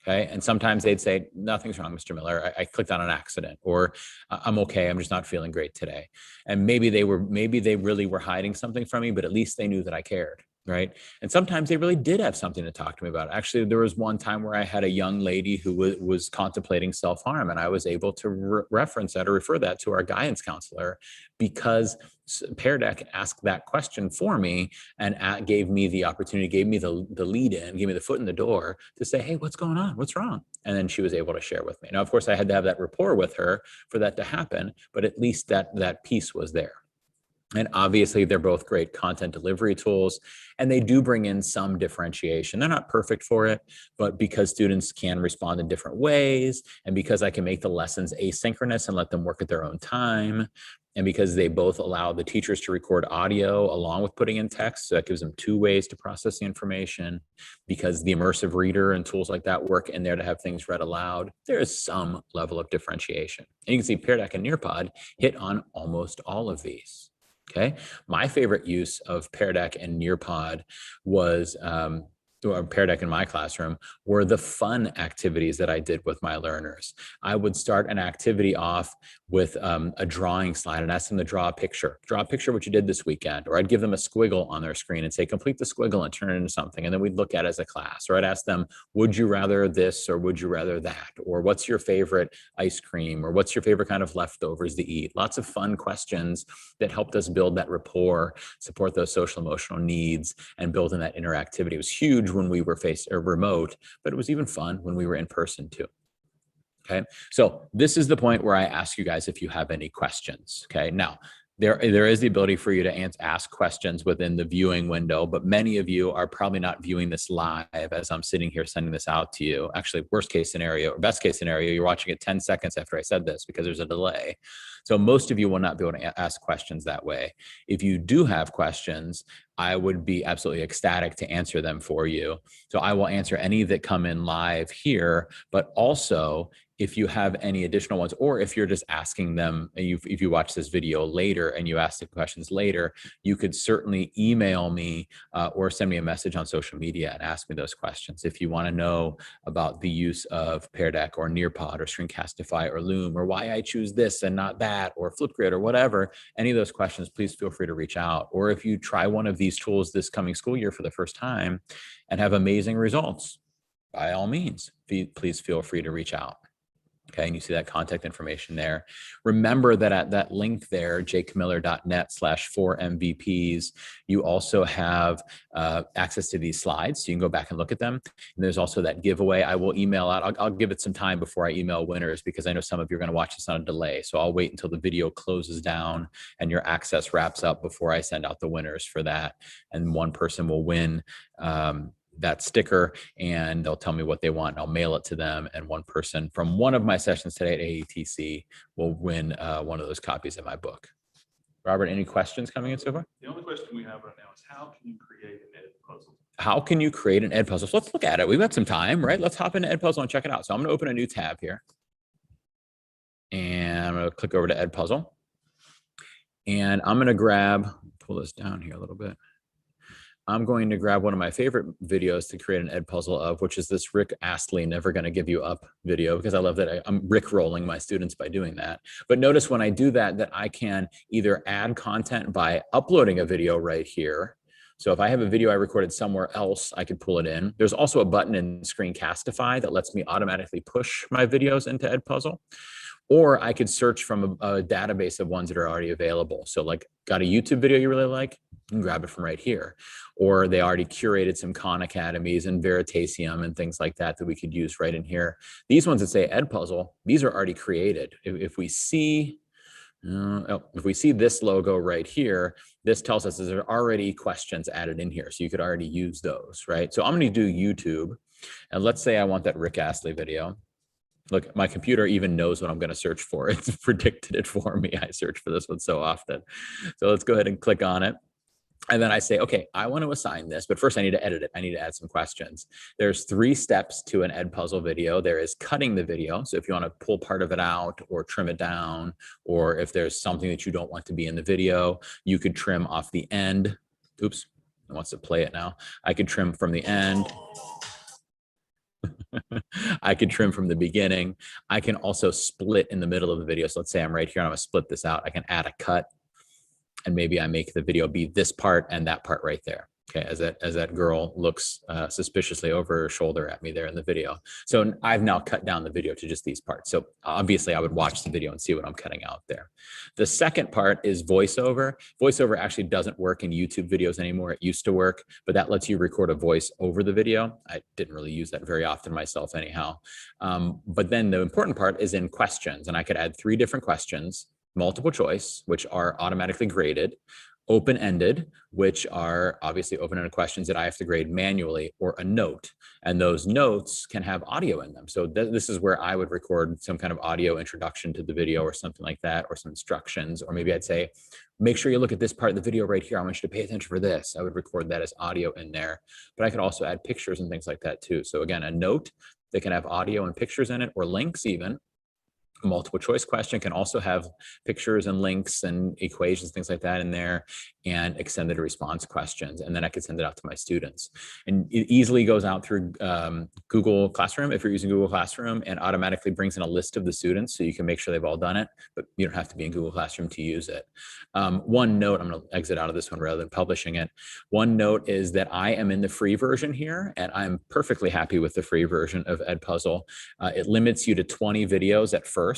Okay. And sometimes they'd say, nothing's wrong, Mr. Miller. I clicked on an accident, or I'm okay. I'm just not feeling great today. And maybe they really were hiding something from me, but at least they knew that I cared. Right. And sometimes they really did have something to talk to me about. Actually, there was one time where I had a young lady who was contemplating self-harm, and I was able to reference that or refer that to our guidance counselor because Pear Deck asked that question for me and gave me the opportunity, gave me the lead in, gave me the foot in the door to say, hey, what's going on? What's wrong? And then she was able to share with me. Now, of course, I had to have that rapport with her for that to happen, but at least that piece was there. And obviously, they're both great content delivery tools, and they do bring in some differentiation. They're not perfect for it, but because students can respond in different ways, and because I can make the lessons asynchronous and let them work at their own time, and because they both allow the teachers to record audio along with putting in text, so that gives them two ways to process the information, because the immersive reader and tools like that work in there to have things read aloud, there is some level of differentiation. And you can see Pear Deck and Nearpod hit on almost all of these. Okay, my favorite use of Pear Deck and Nearpod was Pear Deck in my classroom were the fun activities that I did with my learners. I would start an activity off with a drawing slide and ask them to draw a picture. Draw a picture of what you did this weekend. Or I'd give them a squiggle on their screen and say, complete the squiggle and turn it into something. And then we'd look at it as a class. Or I'd ask them, would you rather this or would you rather that? Or what's your favorite ice cream? Or what's your favorite kind of leftovers to eat? Lots of fun questions that helped us build that rapport, support those social emotional needs, and build in that interactivity. It was huge when we were remote, but it was even fun when we were in person too. Okay, so this is the point where I ask you guys if you have any questions. Okay, now there is the ability for you to ask questions within the viewing window, but many of you are probably not viewing this live as I'm sitting here sending this out to you. Actually, worst case scenario or best case scenario, you're watching it 10 seconds after I said this because there's a delay. So most of you will not be able to ask questions that way. If you do have questions, I would be absolutely ecstatic to answer them for you. So I will answer any that come in live here, but also if you have any additional ones, or if you're just asking them, if you watch this video later and you ask the questions later, you could certainly email me or send me a message on social media and ask me those questions. If you want to know about the use of Pear Deck or Nearpod or Screencastify or Loom, or why I choose this and not that, or Flipgrid or whatever, any of those questions, please feel free to reach out. Or if you try one of these tools this coming school year for the first time and have amazing results, by all means, please feel free to reach out. Okay, and you see that contact information there. Remember that at that link there, jakemiller.net/4MVPs, you also have access to these slides. So you can go back and look at them. And there's also that giveaway. I will email out. I'll give it some time before I email winners because I know some of you are going to watch this on a delay. So I'll wait until the video closes down and your access wraps up before I send out the winners for that. And one person will win that sticker, and they'll tell me what they want. And I'll mail it to them. And one person from one of my sessions today at AETC will win one of those copies of my book. Robert, any questions coming in so far? The only question we have right now is how can you create an EdPuzzle? how can you create an EdPuzzle? So let's look at it. We've got some time, right? Let's hop into EdPuzzle and check it out. So I'm going to open a new tab here. And I'm going to click over to EdPuzzle. And I'm going to pull this down here a little bit. I'm going to grab one of my favorite videos to create an EdPuzzle of, which is this Rick Astley Never Gonna Give You Up video, because I love that I'm Rick-rolling my students by doing that. But notice when I do that, that I can either add content by uploading a video right here. So if I have a video I recorded somewhere else, I could pull it in. There's also a button in Screencastify that lets me automatically push my videos into EdPuzzle. Or I could search from a database of ones that are already available. So like, got a YouTube video you really like? You can grab it from right here. Or they already curated some Khan Academies and Veritasium and things like that that we could use right in here. These ones that say EdPuzzle, these are already created. If we see this logo right here, this tells us that there are already questions added in here. So you could already use those, right? So I'm going to do YouTube. And let's say I want that Rick Astley video. Look, my computer even knows what I'm going to search for. It's predicted it for me. I search for this one so often. So let's go ahead and click on it. And then I say, okay, I want to assign this, but first I need to edit it. I need to add some questions. There's 3 steps to an EdPuzzle video. There is cutting the video. So if you want to pull part of it out or trim it down, or if there's something that you don't want to be in the video, you could trim off the end. Oops, it wants to play it now. I could trim from the end. I could trim from the beginning. I can also split in the middle of the video. So let's say I'm right here and I'm going to split this out. I can add a cut. And maybe I make the video be this part and that part right there. Okay, as that girl looks suspiciously over her shoulder at me there in the video. So I've now cut down the video to just these parts. So obviously I would watch the video and see what I'm cutting out there. The second part is voiceover. Voiceover actually doesn't work in YouTube videos anymore. It used to work, but that lets you record a voice over the video. I didn't really use that very often myself anyhow. But then the important part is in questions, and I could add 3 different questions: multiple choice, which are automatically graded; open-ended, which are obviously open-ended questions that I have to grade manually; or a note. And those notes can have audio in them. So this is where I would record some kind of audio introduction to the video or something like that, or some instructions. Or maybe I'd say, make sure you look at this part of the video right here. I want you to pay attention for this. I would record that as audio in there. But I could also add pictures and things like that too. So again, a note that can have audio and pictures in it, or links even. A multiple choice question can also have pictures and links and equations, things like that in there, and extended response questions. And then I could send it out to my students. And it easily goes out through Google Classroom if you're using Google Classroom, and automatically brings in a list of the students so you can make sure they've all done it, but you don't have to be in Google Classroom to use it. One note, I'm going to exit out of this one rather than publishing it. One note is that I am in the free version here, and I'm perfectly happy with the free version of EdPuzzle. It limits you to 20 videos at first.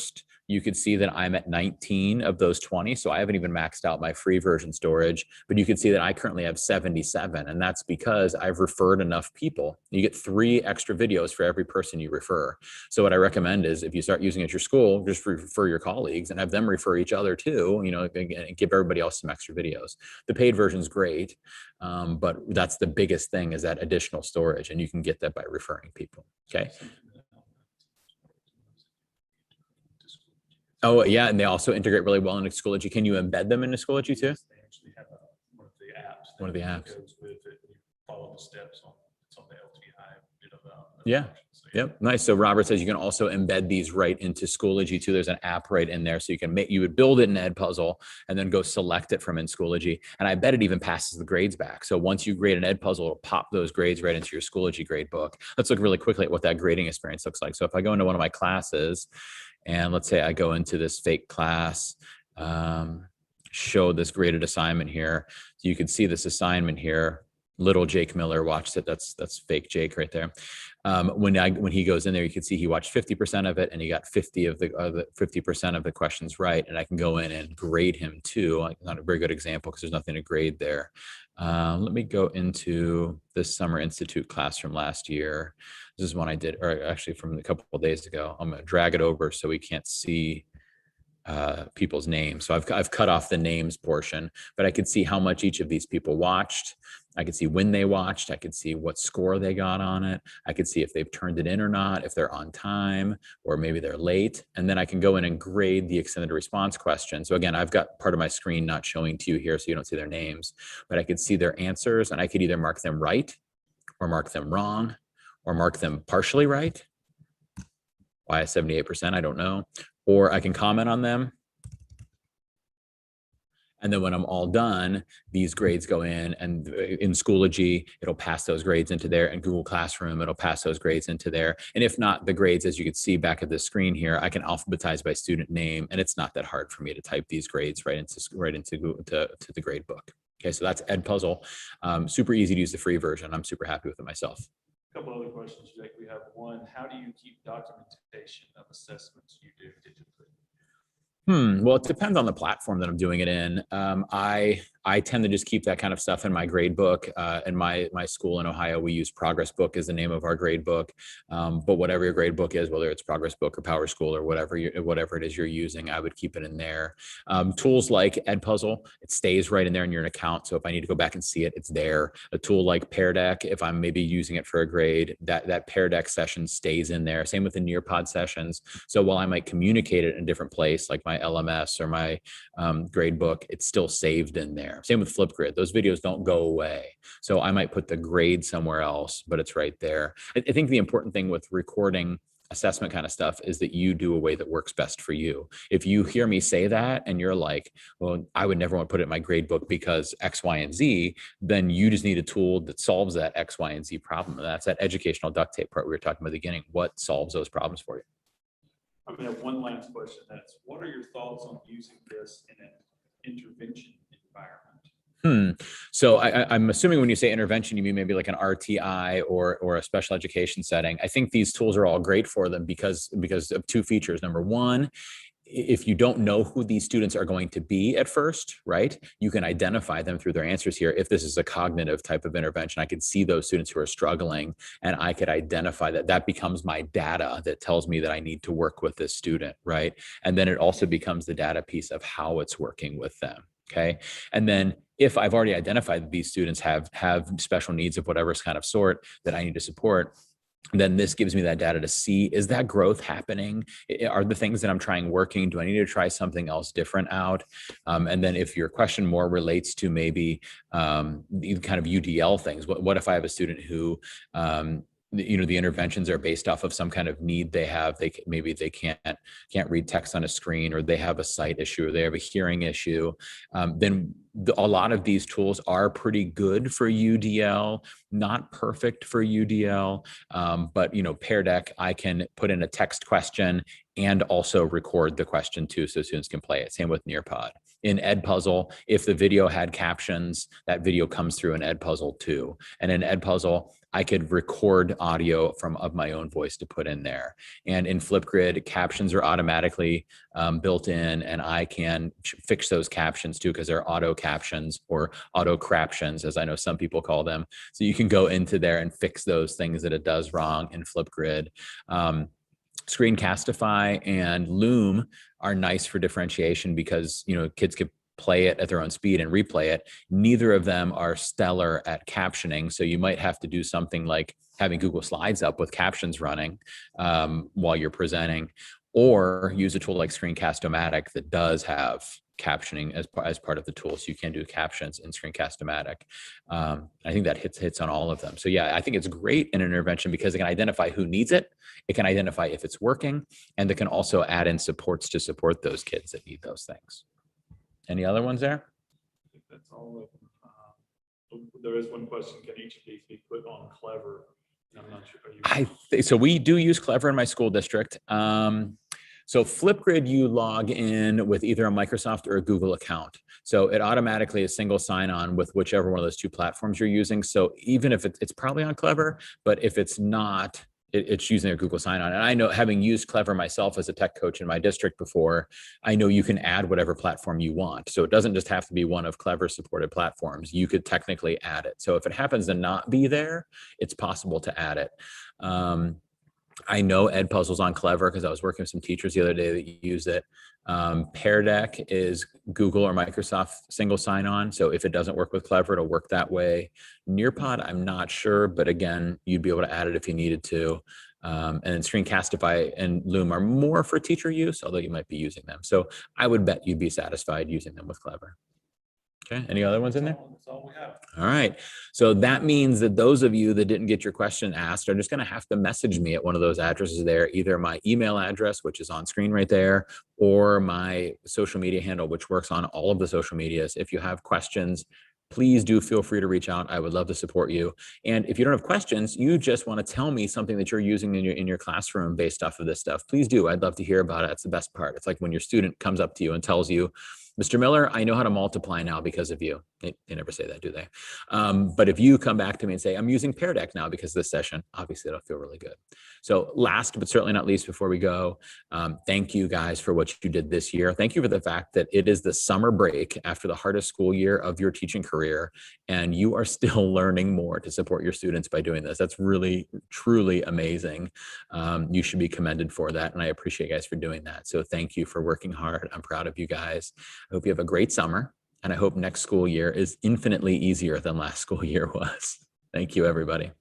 You could see that I'm at 19 of those 20. So I haven't even maxed out my free version storage, but you can see that I currently have 77. And that's because I've referred enough people. You get 3 extra videos for every person you refer. So what I recommend is, if you start using it at your school, just refer your colleagues and have them refer each other too, and give everybody else some extra videos. The paid version is great, but that's the biggest thing, is that additional storage, and you can get that by referring people. Okay. Oh, yeah, and they also integrate really well into Schoology. Can you embed them into Schoology too? They actually have one of the apps. One of the apps. Goes with it. You follow the steps on the LTI. Yeah. Yep. Nice. So Robert says you can also embed these right into Schoology too. There's an app right in there. So you would build it in EdPuzzle and then go select it from in Schoology. And I bet it even passes the grades back. So once you grade an EdPuzzle, it'll pop those grades right into your Schoology grade book. Let's look really quickly at what that grading experience looks like. So if I go into one of my classes, and let's say I go into this fake class, show this graded assignment here. So you can see this assignment here. Little Jake Miller watched it. That's fake Jake right there. When he goes in there, you can see he watched 50% of it, and he got 50% of the questions right. And I can go in and grade him too. Not a very good example because there's nothing to grade there. Let me go into this Summer Institute class from last year. This is one I did, or actually from a couple of days ago. I'm going to drag it over so we can't see people's names. So I've cut off the names portion, but I could see how much each of these people watched. I could see when they watched. I could see what score they got on it. I could see if they've turned it in or not, if they're on time, or maybe they're late. And then I can go in and grade the extended response question. So again, I've got part of my screen not showing to you here, so you don't see their names, but I could see their answers, and I could either mark them right or mark them wrong, or mark them partially right. Why 78%? I don't know. Or I can comment on them. And then when I'm all done, these grades go in, and in Schoology, it'll pass those grades into there, and Google Classroom, it'll pass those grades into there. And if not, the grades, as you can see back at the screen here, I can alphabetize by student name, and it's not that hard for me to type these grades right into Google, to the grade book. Okay, so that's EdPuzzle. Super easy to use the free version. I'm super happy with it myself. A couple other questions, Jake. We have one, how do you keep documentation of assessments you do digitally? Well, it depends on the platform that I'm doing it in. I tend to just keep that kind of stuff in my grade book. In my school in Ohio, we use Progress Book as the name of our grade book. But whatever your grade book is, whether it's Progress Book or Power School or whatever it is you're using, I would keep it in there. Tools like EdPuzzle, it stays right in there in your account. So if I need to go back and see it, it's there. A tool like Pear Deck, if I'm maybe using it for a grade, that Pear Deck session stays in there. Same with the Nearpod sessions. So while I might communicate it in a different place, like my LMS or my grade book, it's still saved in there. Same with Flipgrid. Those videos don't go away. So I might put the grade somewhere else, but it's right there. I think the important thing with recording assessment kind of stuff is that you do a way that works best for you. If you hear me say that and you're like, well, I would never want to put it in my grade book because X, Y, and Z, then you just need a tool that solves that X, Y, and Z problem. And that's that educational duct tape part we were talking about at the beginning. What solves those problems for you? I'm going to have one last question. That's, what are your thoughts on using this in an intervention environment? So I'm assuming when you say intervention, you mean maybe like an RTI or a special education setting. I think these tools are all great for them because of two features. Number one, if you don't know who these students are going to be at first, right, you can identify them through their answers here. If this is a cognitive type of intervention, I could see those students who are struggling, and I could identify that. That becomes my data that tells me that I need to work with this student, right? And then it also becomes the data piece of how it's working with them. Okay. And then if I've already identified that these students have special needs of whatever kind of sort that I need to support, then this gives me that data to see, is that growth happening? Are the things that I'm trying working? Do I need to try something else different out? And then if your question more relates to maybe the kind of UDL things, what if I have a student who, the interventions are based off of some kind of need they have. Maybe they can't read text on a screen, or they have a sight issue, or they have a hearing issue. Then a lot of these tools are pretty good for UDL, not perfect for UDL. But Pear Deck, I can put in a text question and also record the question too, so students can play it. Same with Nearpod. In EdPuzzle, if the video had captions, that video comes through in EdPuzzle too. And in EdPuzzle, I could record audio of my own voice to put in there. And in Flipgrid, captions are automatically built in, and I can fix those captions too, because they're auto captions or auto craptions, as I know some people call them. So you can go into there and fix those things that it does wrong in Flipgrid. Screencastify and Loom are nice for differentiation because kids could play it at their own speed and replay it. Neither of them are stellar at captioning, so you might have to do something like having Google Slides up with captions running while you're presenting, or use a tool like Screencast-O-Matic that does have captioning as part of the tool, so you can do captions in Screencast-O-Matic. I think that hits on all of them. So yeah, I think it's great in an intervention because it can identify who needs it, it can identify if it's working, and it can also add in supports to support those kids that need those things. Any other ones there? I think that's all of them. There is one question: can each of these be put on Clever? I'm not sure. So we do use Clever in my school district. So Flipgrid, you log in with either a Microsoft or a Google account. So it automatically is single sign-on with whichever one of those two platforms you're using. So even if it's probably on Clever, but if it's not, it's using a Google sign-on. And I know, having used Clever myself as a tech coach in my district before, I know you can add whatever platform you want. So it doesn't just have to be one of Clever's supported platforms. You could technically add it. So if it happens to not be there, it's possible to add it. I know EdPuzzle's on Clever because I was working with some teachers the other day that use it. Pear Deck is Google or Microsoft single sign-on. So if it doesn't work with Clever, it'll work that way. Nearpod, I'm not sure, but again, you'd be able to add it if you needed to. And then Screencastify and Loom are more for teacher use, although you might be using them. So I would bet you'd be satisfied using them with Clever. Okay, any other ones in there? That's all we have. All right. So that means that those of you that didn't get your question asked are just going to have to message me at one of those addresses there, either my email address, which is on screen right there, or my social media handle, which works on all of the social medias. If you have questions, please do feel free to reach out. I would love to support you. And if you don't have questions, you just want to tell me something that you're using in your classroom based off of this stuff, please do. I'd love to hear about it. That's the best part. It's like when your student comes up to you and tells you, Mr. Miller, I know how to multiply now because of you. They never say that, do they? But if you come back to me and say, I'm using Pear Deck now because of this session, obviously it'll feel really good. So last, but certainly not least before we go, thank you guys for what you did this year. Thank you for the fact that it is the summer break after the hardest school year of your teaching career, and you are still learning more to support your students by doing this. That's really, truly amazing. You should be commended for that, and I appreciate you guys for doing that. So thank you for working hard. I'm proud of you guys. I hope you have a great summer, and I hope next school year is infinitely easier than last school year was. Thank you, everybody.